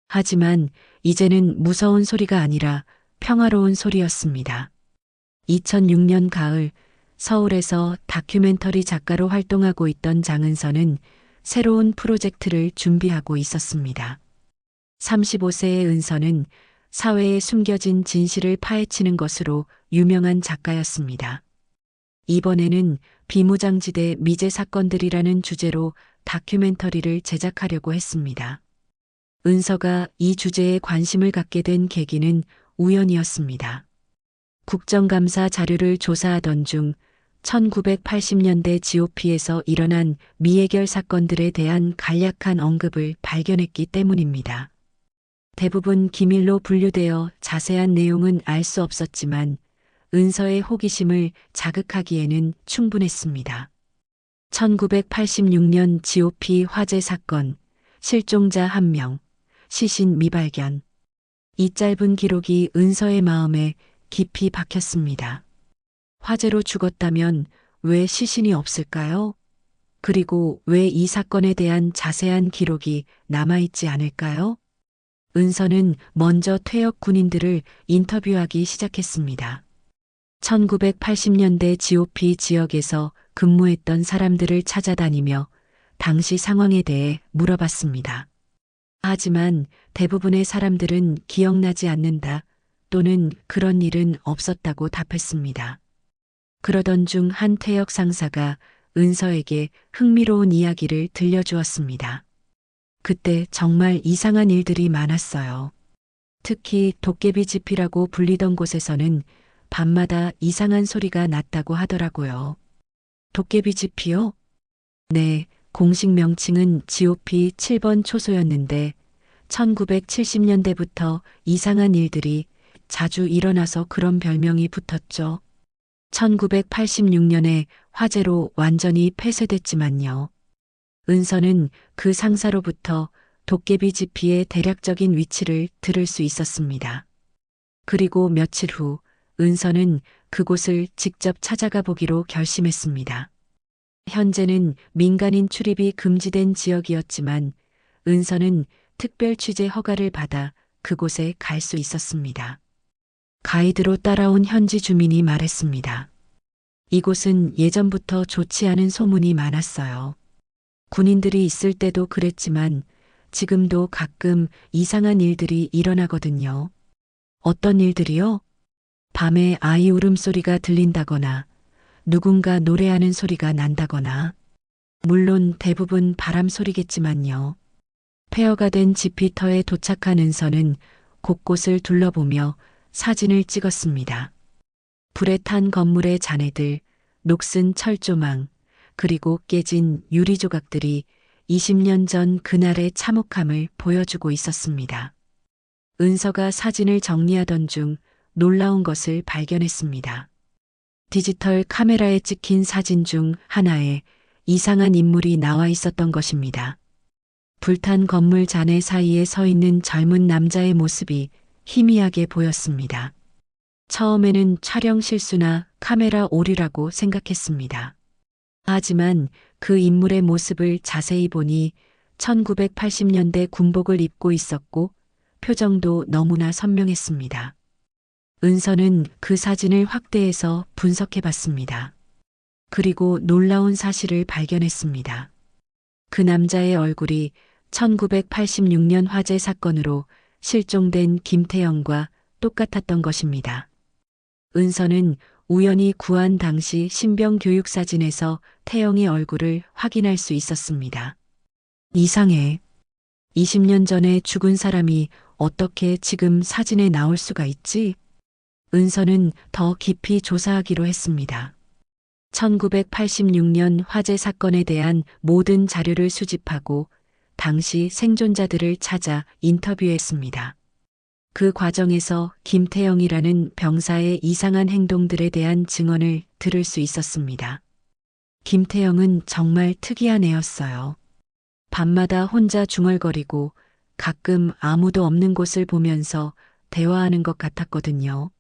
하지만 이제는 무서운 소리가 아니라 평화로운 소리였습니다. 2006년 가을 서울에서 다큐멘터리 작가로 활동하고 있던 장은서는 새로운 프로젝트를 준비하고 있었습니다. 35세의 은서는 사회에 숨겨진 진실을 파헤치는 것으로 유명한 작가였습니다. 이번에는 비무장지대 미제 사건들이라는 주제로 다큐멘터리를 제작하려고 했습니다. 은서가 이 주제에 관심을 갖게 된 계기는 우연이었습니다. 국정감사 자료를 조사하던 중 1980년대 GOP에서 일어난 미해결 사건들에 대한 간략한 언급을 발견했기 때문입니다. 대부분 기밀로 분류되어 자세한 내용은 알 수 없었지만 은서의 호기심을 자극하기에는 충분했습니다. 1986년 GOP 화재 사건, 실종자 1명, 시신 미발견. 이 짧은 기록이 은서의 마음에 깊이 박혔습니다. 화재로 죽었다면 왜 시신이 없을까요? 그리고 왜 이 사건에 대한 자세한 기록이 남아있지 않을까요? 은서는 먼저 퇴역 군인들을 인터뷰하기 시작했습니다. 1980년대 GOP 지역에서 근무했던 사람들을 찾아다니며 당시 상황에 대해 물어봤습니다. 하지만 대부분의 사람들은 기억나지 않는다 또는 그런 일은 없었다고 답했습니다. 그러던 중 한 퇴역 상사가 은서에게 흥미로운 이야기를 들려주었습니다. 그때 정말 이상한 일들이 많았어요. 특히 도깨비 집이라고 불리던 곳에서는 밤마다 이상한 소리가 났다고 하더라고요. 도깨비 집이요? 네, 공식 명칭은 GOP 7번 초소였는데 1970년대부터 이상한 일들이 자주 일어나서 그런 별명이 붙었죠. 1986년에 화재로 완전히 폐쇄됐지만요. 은서는 그 상사로부터 도깨비 지피의 대략적인 위치를 들을 수 있었습니다. 그리고 며칠 후 은서는 그곳을 직접 찾아가 보기로 결심했습니다. 현재는 민간인 출입이 금지된 지역이었지만 은서는 특별 취재 허가를 받아 그곳에 갈 수 있었습니다. 가이드로 따라온 현지 주민이 말했습니다. 이곳은 예전부터 좋지 않은 소문이 많았어요. 군인들이 있을 때도 그랬지만 지금도 가끔 이상한 일들이 일어나거든요. 어떤 일들이요? 밤에 아이 울음소리가 들린다거나 누군가 노래하는 소리가 난다거나 물론 대부분 바람 소리겠지만요. 폐허가 된 지피터에 도착한 은서는 곳곳을 둘러보며 사진을 찍었습니다. 불에 탄 건물의 잔해들, 녹슨 철조망, 그리고 깨진 유리 조각들이 20년 전 그날의 참혹함을 보여주고 있었습니다. 은서가 사진을 정리하던 중 놀라운 것을 발견했습니다. 디지털 카메라에 찍힌 사진 중 하나에 이상한 인물이 나와 있었던 것입니다. 불탄 건물 잔해 사이에 서 있는 젊은 남자의 모습이 희미하게 보였습니다. 처음에는 촬영 실수나 카메라 오류라고 생각했습니다. 하지만 그 인물의 모습을 자세히 보니 1980년대 군복을 입고 있었고 표정도 너무나 선명했습니다. 은서는 그 사진을 확대해서 분석해 봤습니다. 그리고 놀라운 사실을 발견했습니다. 그 남자의 얼굴이 1986년 화재 사건으로 실종된 김태영과 똑같았던 것입니다. 은서는 우연히 구한 당시 신병 교육 사진에서 태영의 얼굴을 확인할 수 있었습니다. 이상해. 20년 전에 죽은 사람이 어떻게 지금 사진에 나올 수가 있지? 은서는 더 깊이 조사하기로 했습니다. 1986년 화재 사건에 대한 모든 자료를 수집하고 당시 생존자들을 찾아 인터뷰했습니다. 그 과정에서 김태영이라는 병사의 이상한 행동들에 대한 증언을 들을 수 있었습니다. 김태영은 정말 특이한 애였어요. 밤마다 혼자 중얼거리고 가끔 아무도 없는 곳을 보면서 대화하는 것 같았거든요.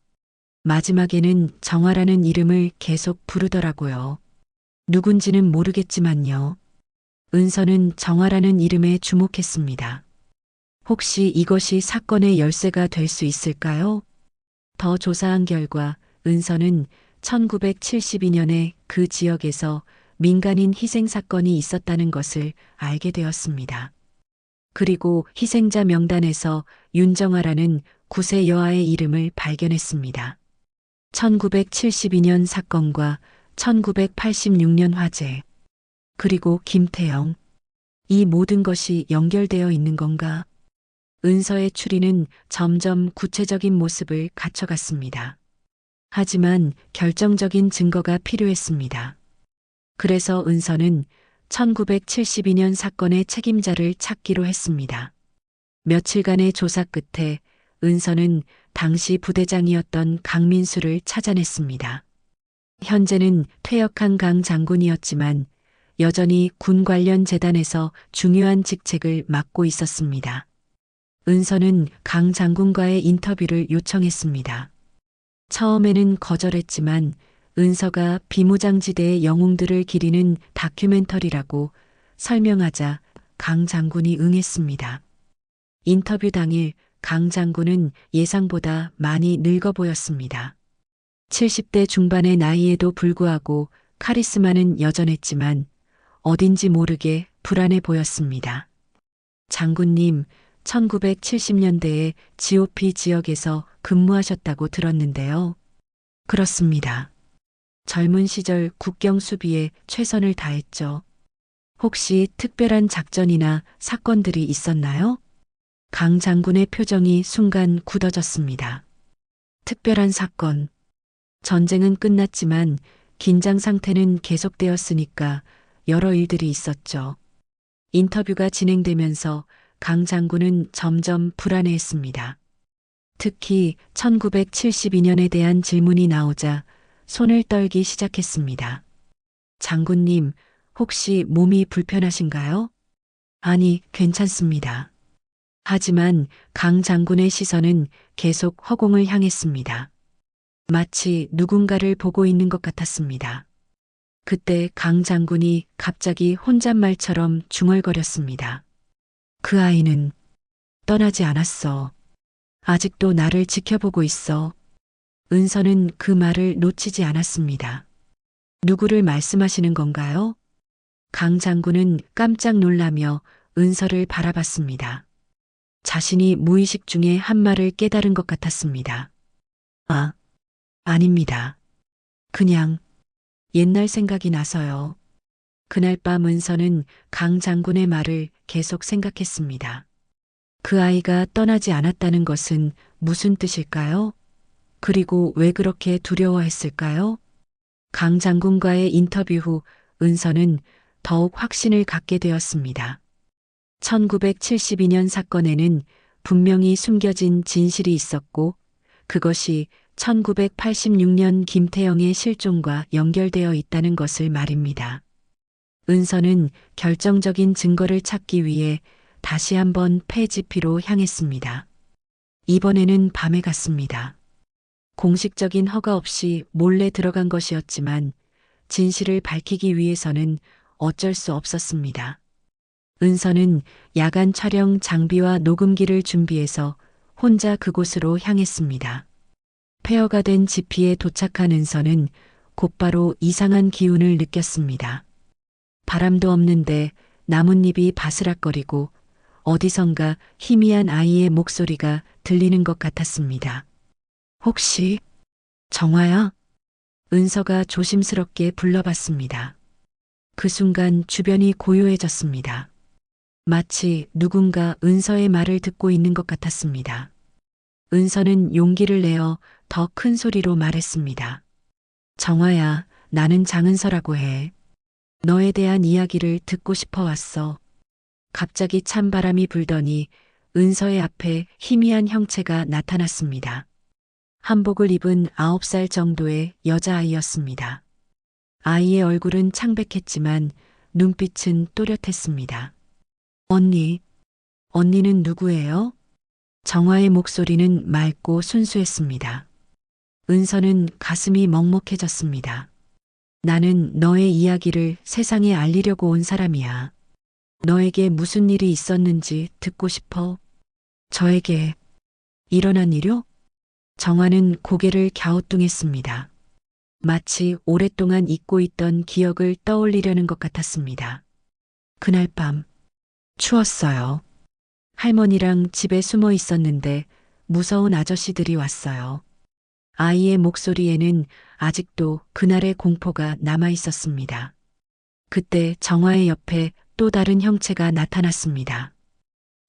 마지막에는 정화라는 이름을 계속 부르더라고요. 누군지는 모르겠지만요. 은서는 정화라는 이름에 주목했습니다. 혹시 이것이 사건의 열쇠가 될 수 있을까요? 더 조사한 결과 은서는 1972년에 그 지역에서 민간인 희생 사건이 있었다는 것을 알게 되었습니다. 그리고 희생자 명단에서 윤정아라는 9세 여아의 이름을 발견했습니다. 1972년 사건과 1986년 화재, 그리고 김태영. 이 모든 것이 연결되어 있는 건가? 은서의 추리는 점점 구체적인 모습을 갖춰갔습니다. 하지만 결정적인 증거가 필요했습니다. 그래서 은서는 1972년 사건의 책임자를 찾기로 했습니다. 며칠간의 조사 끝에 은서는 당시 부대장이었던 강민수를 찾아냈습니다. 현재는 퇴역한 강 장군이었지만 여전히 군 관련 재단에서 중요한 직책을 맡고 있었습니다. 은서는 강 장군과의 인터뷰를 요청했습니다. 처음에는 거절했지만 은서가 비무장지대의 영웅들을 기리는 다큐멘터리라고 설명하자 강 장군이 응했습니다. 인터뷰 당일 강 장군은 예상보다 많이 늙어 보였습니다. 70대 중반의 나이에도 불구하고 카리스마는 여전했지만 어딘지 모르게 불안해 보였습니다. 장군님, 1970년대에 GOP 지역에서 근무하셨다고 들었는데요. 그렇습니다. 젊은 시절 국경 수비에 최선을 다했죠. 혹시 특별한 작전이나 사건들이 있었나요? 강 장군의 표정이 순간 굳어졌습니다. 특별한 사건. 전쟁은 끝났지만 긴장 상태는 계속되었으니까 여러 일들이 있었죠. 인터뷰가 진행되면서 강 장군은 점점 불안해했습니다. 특히 1972년에 대한 질문이 나오자 손을 떨기 시작했습니다. 장군님, 혹시 몸이 불편하신가요? 아니, 괜찮습니다. 하지만 강 장군의 시선은 계속 허공을 향했습니다. 마치 누군가를 보고 있는 것 같았습니다. 그때 강 장군이 갑자기 혼잣말처럼 중얼거렸습니다. 그 아이는 떠나지 않았어. 아직도 나를 지켜보고 있어. 은서는 그 말을 놓치지 않았습니다. 누구를 말씀하시는 건가요? 강 장군은 깜짝 놀라며 은서를 바라봤습니다. 자신이 무의식 중에 한 말을 깨달은 것 같았습니다. 아, 아닙니다. 그냥 옛날 생각이 나서요. 그날 밤 은서는 강 장군의 말을 계속 생각했습니다. 그 아이가 떠나지 않았다는 것은 무슨 뜻일까요? 그리고 왜 그렇게 두려워했을까요? 강 장군과의 인터뷰 후 은서는 더욱 확신을 갖게 되었습니다. 1972년 사건에는 분명히 숨겨진 진실이 있었고 그것이 1986년 김태영의 실종과 연결되어 있다는 것을 말입니다. 은서는 결정적인 증거를 찾기 위해 다시 한번 폐지피로 향했습니다. 이번에는 밤에 갔습니다. 공식적인 허가 없이 몰래 들어간 것이었지만 진실을 밝히기 위해서는 어쩔 수 없었습니다. 은서는 야간 촬영 장비와 녹음기를 준비해서 혼자 그곳으로 향했습니다. 폐허가 된 지피에 도착한 은서는 곧바로 이상한 기운을 느꼈습니다. 바람도 없는데 나뭇잎이 바스락거리고 어디선가 희미한 아이의 목소리가 들리는 것 같았습니다. 혹시 정화야? 은서가 조심스럽게 불러봤습니다. 그 순간 주변이 고요해졌습니다. 마치 누군가 은서의 말을 듣고 있는 것 같았습니다. 은서는 용기를 내어 더 큰 소리로 말했습니다. 정화야, 나는 장은서라고 해. 너에 대한 이야기를 듣고 싶어 왔어. 갑자기 찬바람이 불더니 은서의 앞에 희미한 형체가 나타났습니다. 한복을 입은 9살 정도의 여자아이였습니다. 아이의 얼굴은 창백했지만 눈빛은 또렷했습니다. 언니는 누구예요? 정화의 목소리는 맑고 순수했습니다. 은서는 가슴이 먹먹해졌습니다. 나는 너의 이야기를 세상에 알리려고 온 사람이야. 너에게 무슨 일이 있었는지 듣고 싶어. 저에게 일어난 일요? 정화는 고개를 갸우뚱했습니다. 마치 오랫동안 잊고 있던 기억을 떠올리려는 것 같았습니다. 그날 밤, 추웠어요. 할머니랑 집에 숨어 있었는데 무서운 아저씨들이 왔어요. 아이의 목소리에는 아직도 그날의 공포가 남아 있었습니다. 그때 정화의 옆에 또 다른 형체가 나타났습니다.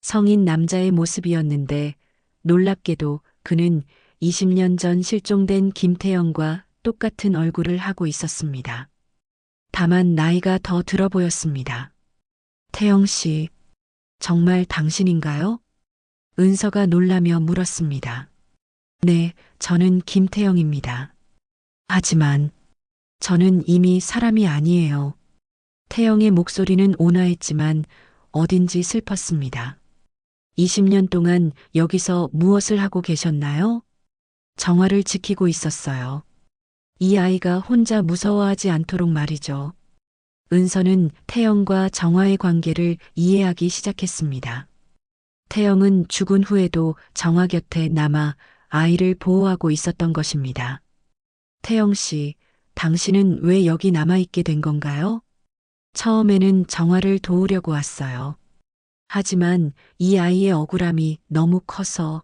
성인 남자의 모습이었는데 놀랍게도 그는 20년 전 실종된 김태영과 똑같은 얼굴을 하고 있었습니다. 다만 나이가 더 들어 보였습니다. 태영 씨, 정말 당신인가요? 은서가 놀라며 물었습니다. 네, 저는 김태영입니다. 하지만 저는 이미 사람이 아니에요. 태영의 목소리는 온화했지만 어딘지 슬펐습니다. 20년 동안 여기서 무엇을 하고 계셨나요? 정화를 지키고 있었어요. 이 아이가 혼자 무서워하지 않도록 말이죠. 은서는 태영과 정화의 관계를 이해하기 시작했습니다. 태영은 죽은 후에도 정화 곁에 남아 아이를 보호하고 있었던 것입니다. 태영 씨, 당신은 왜 여기 남아있게 된 건가요? 처음에는 정화를 도우려고 왔어요. 하지만 이 아이의 억울함이 너무 커서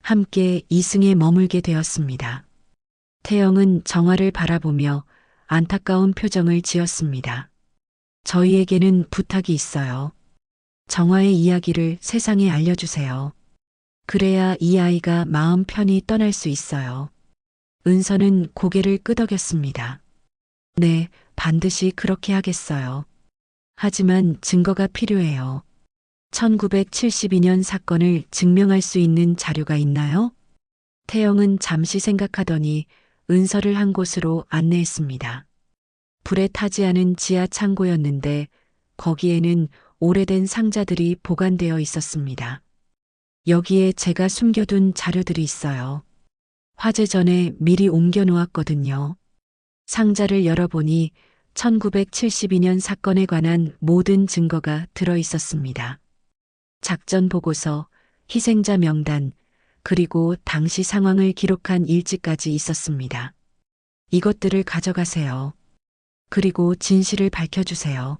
함께 이승에 머물게 되었습니다. 태영은 정화를 바라보며 안타까운 표정을 지었습니다. 저희에게는 부탁이 있어요. 정화의 이야기를 세상에 알려주세요. 그래야 이 아이가 마음 편히 떠날 수 있어요. 은서는 고개를 끄덕였습니다. 네, 반드시 그렇게 하겠어요. 하지만 증거가 필요해요. 1972년 사건을 증명할 수 있는 자료가 있나요? 태영은 잠시 생각하더니 은서를 한 곳으로 안내했습니다. 불에 타지 않은 지하 창고였는데 거기에는 오래된 상자들이 보관되어 있었습니다. 여기에 제가 숨겨둔 자료들이 있어요. 화재 전에 미리 옮겨 놓았거든요. 상자를 열어보니 1972년 사건에 관한 모든 증거가 들어 있었습니다. 작전 보고서, 희생자 명단, 그리고 당시 상황을 기록한 일지까지 있었습니다. 이것들을 가져가세요. 그리고 진실을 밝혀주세요.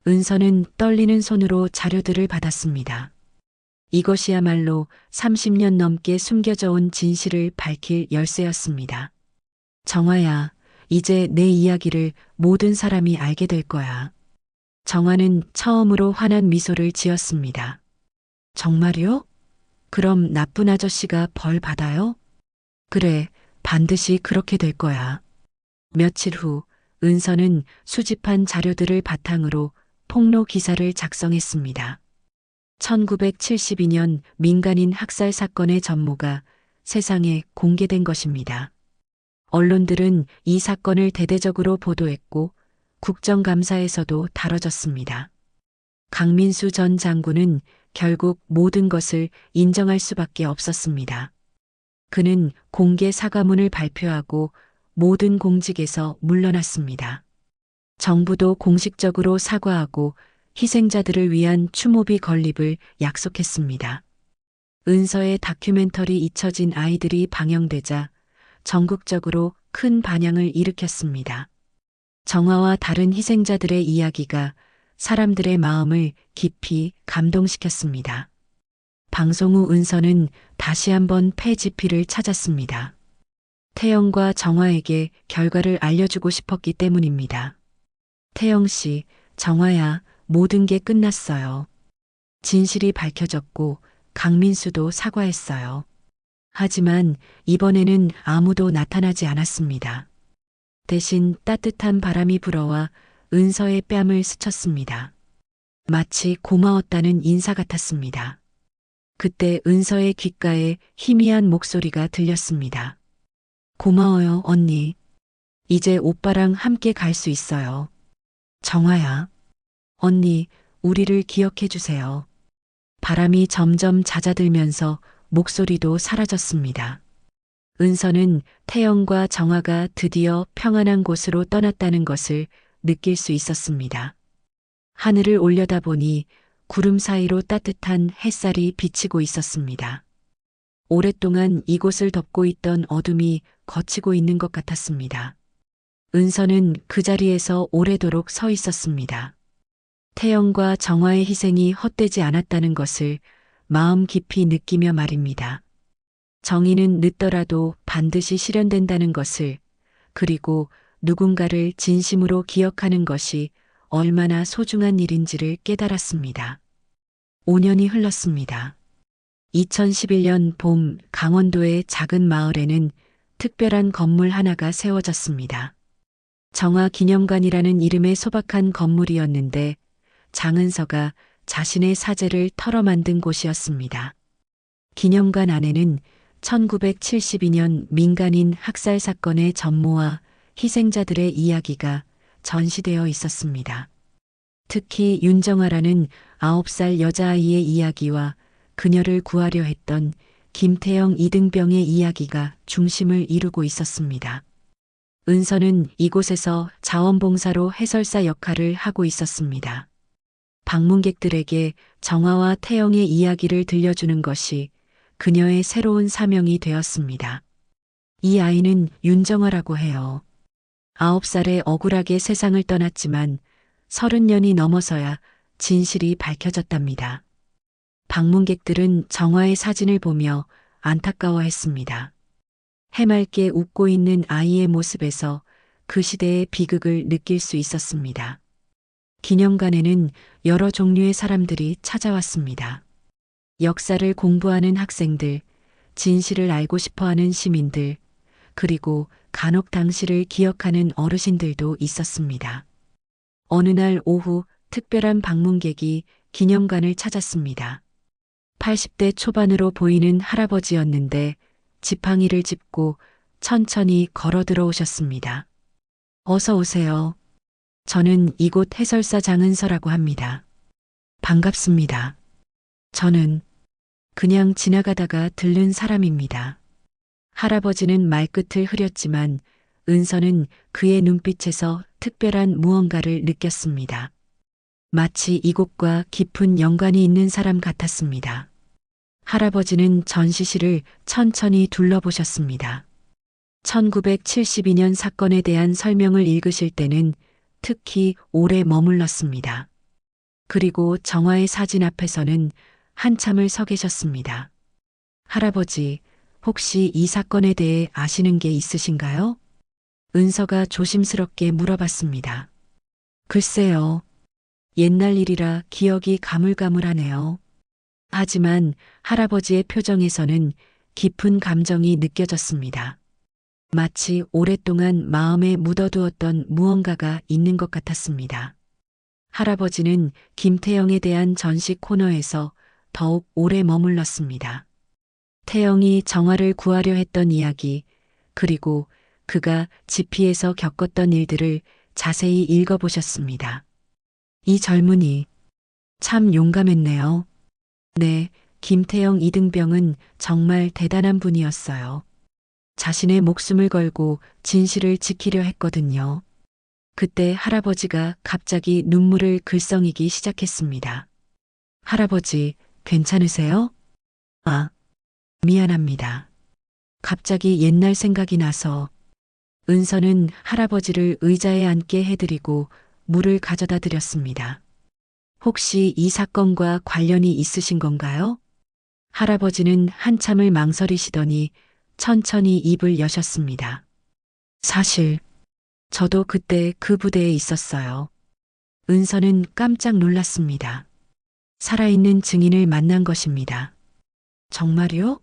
은서는 떨리는 손으로 자료들을 받았습니다. 이것이야말로 30년 넘게 숨겨져 온 진실을 밝힐 열쇠였습니다. 정화야, 이제 내 이야기를 모든 사람이 알게 될 거야. 정화는 처음으로 환한 미소를 지었습니다. 정말요? 그럼 나쁜 아저씨가 벌 받아요? 그래, 반드시 그렇게 될 거야. 며칠 후, 은서는 수집한 자료들을 바탕으로 폭로 기사를 작성했습니다. 1972년 민간인 학살 사건의 전모가 세상에 공개된 것입니다. 언론들은 이 사건을 대대적으로 보도했고 국정감사에서도 다뤄졌습니다. 강민수 전 장군은 결국 모든 것을 인정할 수밖에 없었습니다. 그는 공개 사과문을 발표하고 모든 공직에서 물러났습니다. 정부도 공식적으로 사과하고 희생자들을 위한 추모비 건립을 약속했습니다. 은서의 다큐멘터리 잊혀진 아이들이 방영되자 전국적으로 큰 반향을 일으켰습니다. 정화와 다른 희생자들의 이야기가 사람들의 마음을 깊이 감동시켰습니다. 방송 후 은서는 다시 한번 폐지피를 찾았습니다. 태영과 정화에게 결과를 알려주고 싶었기 때문입니다. 태영 씨, 정화야, 모든 게 끝났어요. 진실이 밝혀졌고 강민수도 사과했어요. 하지만 이번에는 아무도 나타나지 않았습니다. 대신 따뜻한 바람이 불어와 은서의 뺨을 스쳤습니다. 마치 고마웠다는 인사 같았습니다. 그때 은서의 귓가에 희미한 목소리가 들렸습니다. 고마워요, 언니. 이제 오빠랑 함께 갈 수 있어요. 정화야. 언니, 우리를 기억해 주세요. 바람이 점점 잦아들면서 목소리도 사라졌습니다. 은서는 태영과 정화가 드디어 평안한 곳으로 떠났다는 것을 느낄 수 있었습니다. 하늘을 올려다보니 구름 사이로 따뜻한 햇살이 비치고 있었습니다. 오랫동안 이곳을 덮고 있던 어둠이 걷히고 있는 것 같았습니다. 은서는 그 자리에서 오래도록 서 있었습니다. 태영과 정화의 희생이 헛되지 않았다는 것을 마음 깊이 느끼며 말입니다. 정의는 늦더라도 반드시 실현된다는 것을, 그리고 누군가를 진심으로 기억하는 것이 얼마나 소중한 일인지를 깨달았습니다. 5년이 흘렀습니다. 2011년 봄 강원도의 작은 마을에는 특별한 건물 하나가 세워졌습니다. 정화기념관이라는 이름의 소박한 건물이었는데 장은서가 자신의 사재를 털어 만든 곳이었습니다. 기념관 안에는 1972년 민간인 학살 사건의 전모와 희생자들의 이야기가 전시되어 있었습니다. 특히 윤정아라는 9살 여자아이의 이야기와 그녀를 구하려 했던 김태영 이등병의 이야기가 중심을 이루고 있었습니다. 은서는 이곳에서 자원봉사로 해설사 역할을 하고 있었습니다. 방문객들에게 정화와 태영의 이야기를 들려주는 것이 그녀의 새로운 사명이 되었습니다. 이 아이는 윤정화라고 해요. 9살에 억울하게 세상을 떠났지만 30년이 넘어서야 진실이 밝혀졌답니다. 방문객들은 정화의 사진을 보며 안타까워했습니다. 해맑게 웃고 있는 아이의 모습에서 그 시대의 비극을 느낄 수 있었습니다. 기념관에는 여러 종류의 사람들이 찾아왔습니다. 역사를 공부하는 학생들, 진실을 알고 싶어하는 시민들, 그리고 간혹 당시를 기억하는 어르신들도 있었습니다. 어느 날 오후 특별한 방문객이 기념관을 찾았습니다. 80대 초반으로 보이는 할아버지였는데 지팡이를 짚고 천천히 걸어 들어오셨습니다. 어서 오세요. 저는 이곳 해설사 장은서라고 합니다. 반갑습니다. 저는 그냥 지나가다가 들른 사람입니다. 할아버지는 말끝을 흐렸지만 은서는 그의 눈빛에서 특별한 무언가를 느꼈습니다. 마치 이곳과 깊은 연관이 있는 사람 같았습니다. 할아버지는 전시실을 천천히 둘러보셨습니다. 1972년 사건에 대한 설명을 읽으실 때는 특히 오래 머물렀습니다. 그리고 정화의 사진 앞에서는 한참을 서 계셨습니다. 할아버지, 혹시 이 사건에 대해 아시는 게 있으신가요? 은서가 조심스럽게 물어봤습니다. 글쎄요. 옛날 일이라 기억이 가물가물하네요. 하지만 할아버지의 표정에서는 깊은 감정이 느껴졌습니다. 마치 오랫동안 마음에 묻어두었던 무언가가 있는 것 같았습니다. 할아버지는 김태영에 대한 전시 코너에서 더욱 오래 머물렀습니다. 태영이 정화를 구하려 했던 이야기, 그리고 그가 지피에서 겪었던 일들을 자세히 읽어보셨습니다. 이 젊은이 참 용감했네요. 네, 김태영 이등병은 정말 대단한 분이었어요. 자신의 목숨을 걸고 진실을 지키려 했거든요. 그때 할아버지가 갑자기 눈물을 글썽이기 시작했습니다. 할아버지, 괜찮으세요? 아, 미안합니다. 갑자기 옛날 생각이 나서 은서는 할아버지를 의자에 앉게 해드리고 물을 가져다 드렸습니다. 혹시 이 사건과 관련이 있으신 건가요? 할아버지는 한참을 망설이시더니 천천히 입을 여셨습니다. 사실 저도 그때 그 부대에 있었어요. 은서는 깜짝 놀랐습니다. 살아있는 증인을 만난 것입니다. 정말요?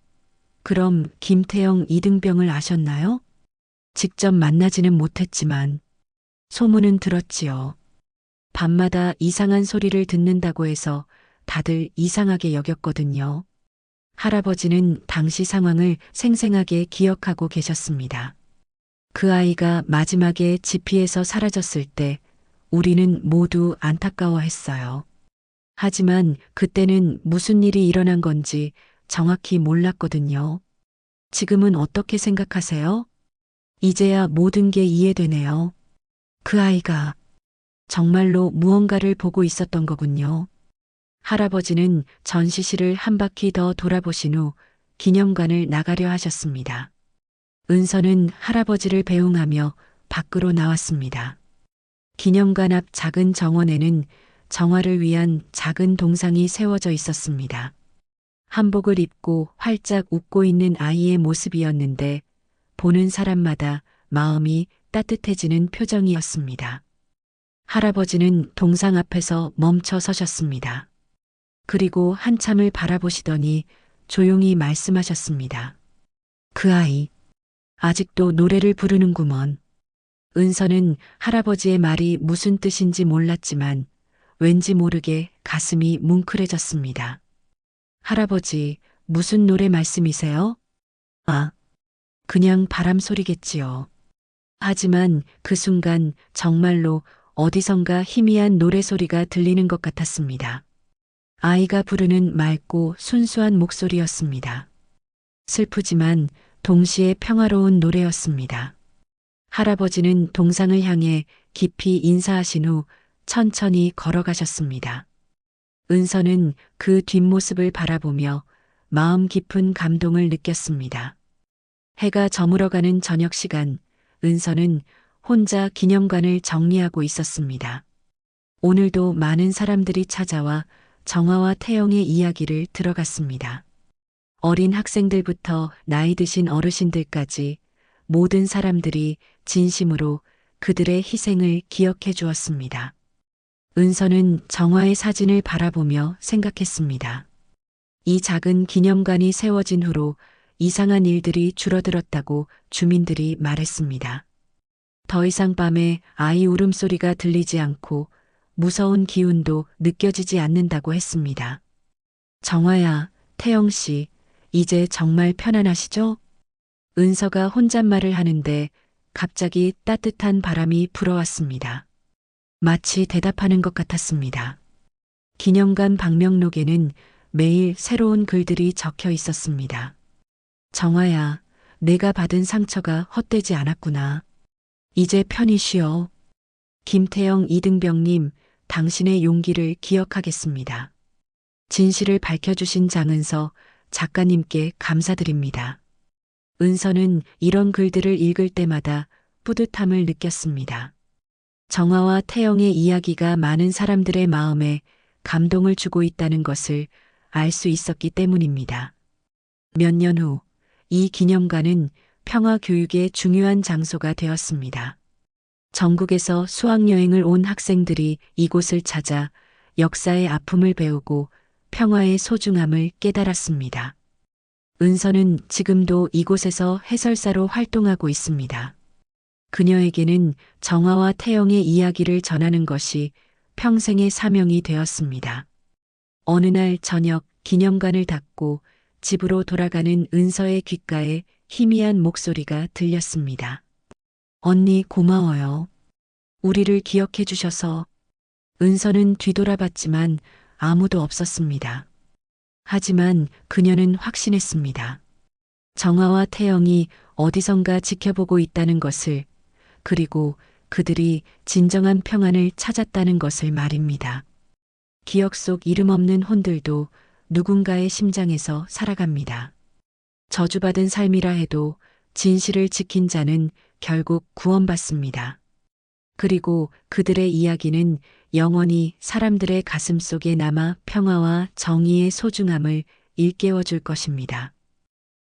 그럼 김태영 이등병을 아셨나요? 직접 만나지는 못했지만 소문은 들었지요. 밤마다 이상한 소리를 듣는다고 해서 다들 이상하게 여겼거든요. 할아버지는 당시 상황을 생생하게 기억하고 계셨습니다. 그 아이가 마지막에 지피에서 사라졌을 때 우리는 모두 안타까워했어요. 하지만 그때는 무슨 일이 일어난 건지 정확히 몰랐거든요. 지금은 어떻게 생각하세요? 이제야 모든 게 이해되네요. 그 아이가 정말로 무언가를 보고 있었던 거군요. 할아버지는 전시실을 한 바퀴 더 돌아보신 후 기념관을 나가려 하셨습니다. 은서는 할아버지를 배웅하며 밖으로 나왔습니다. 기념관 앞 작은 정원에는 정화를 위한 작은 동상이 세워져 있었습니다. 한복을 입고 활짝 웃고 있는 아이의 모습이었는데 보는 사람마다 마음이 따뜻해지는 표정이었습니다. 할아버지는 동상 앞에서 멈춰 서셨습니다. 그리고 한참을 바라보시더니 조용히 말씀하셨습니다. 그 아이, 아직도 노래를 부르는구먼. 은서는 할아버지의 말이 무슨 뜻인지 몰랐지만 왠지 모르게 가슴이 뭉클해졌습니다. 할아버지, 무슨 노래 말씀이세요? 아, 그냥 바람 소리겠지요. 하지만 그 순간 정말로 어디선가 희미한 노래소리가 들리는 것 같았습니다. 아이가 부르는 맑고 순수한 목소리였습니다. 슬프지만 동시에 평화로운 노래였습니다. 할아버지는 동상을 향해 깊이 인사하신 후 천천히 걸어가셨습니다. 은서는 그 뒷모습을 바라보며 마음 깊은 감동을 느꼈습니다. 해가 저물어가는 저녁 시간, 은서는 혼자 기념관을 정리하고 있었습니다. 오늘도 많은 사람들이 찾아와 정화와 태영의 이야기를 들어갔습니다. 어린 학생들부터 나이 드신 어르신들까지 모든 사람들이 진심으로 그들의 희생을 기억해 주었습니다. 은서는 정화의 사진을 바라보며 생각했습니다. 이 작은 기념관이 세워진 후로 이상한 일들이 줄어들었다고 주민들이 말했습니다. 더 이상 밤에 아이 울음소리가 들리지 않고 무서운 기운도 느껴지지 않는다고 했습니다. 정화야, 태영 씨, 이제 정말 편안하시죠? 은서가 혼잣말을 하는데 갑자기 따뜻한 바람이 불어왔습니다. 마치 대답하는 것 같았습니다. 기념관 방명록에는 매일 새로운 글들이 적혀 있었습니다. 정화야, 내가 받은 상처가 헛되지 않았구나. 이제 편히 쉬어. 김태영 이등병님, 당신의 용기를 기억하겠습니다. 진실을 밝혀주신 장은서 작가님께 감사드립니다. 은서는 이런 글들을 읽을 때마다 뿌듯함을 느꼈습니다. 정화와 태영의 이야기가 많은 사람들의 마음에 감동을 주고 있다는 것을 알 수 있었기 때문입니다. 몇 년 후, 이 기념관은 평화 교육의 중요한 장소가 되었습니다. 전국에서 수학여행을 온 학생들이 이곳을 찾아 역사의 아픔을 배우고 평화의 소중함을 깨달았습니다. 은서는 지금도 이곳에서 해설사로 활동하고 있습니다. 그녀에게는 정화와 태영의 이야기를 전하는 것이 평생의 사명이 되었습니다. 어느 날 저녁 기념관을 닫고 집으로 돌아가는 은서의 귓가에 희미한 목소리가 들렸습니다. 언니 고마워요. 우리를 기억해 주셔서. 은서는 뒤돌아봤지만 아무도 없었습니다. 하지만 그녀는 확신했습니다. 정화와 태영이 어디선가 지켜보고 있다는 것을, 그리고 그들이 진정한 평안을 찾았다는 것을 말입니다. 기억 속 이름 없는 혼들도 누군가의 심장에서 살아갑니다. 저주받은 삶이라 해도 진실을 지킨 자는 결국 구원받습니다. 그리고 그들의 이야기는 영원히 사람들의 가슴 속에 남아 평화와 정의의 소중함을 일깨워 줄 것입니다.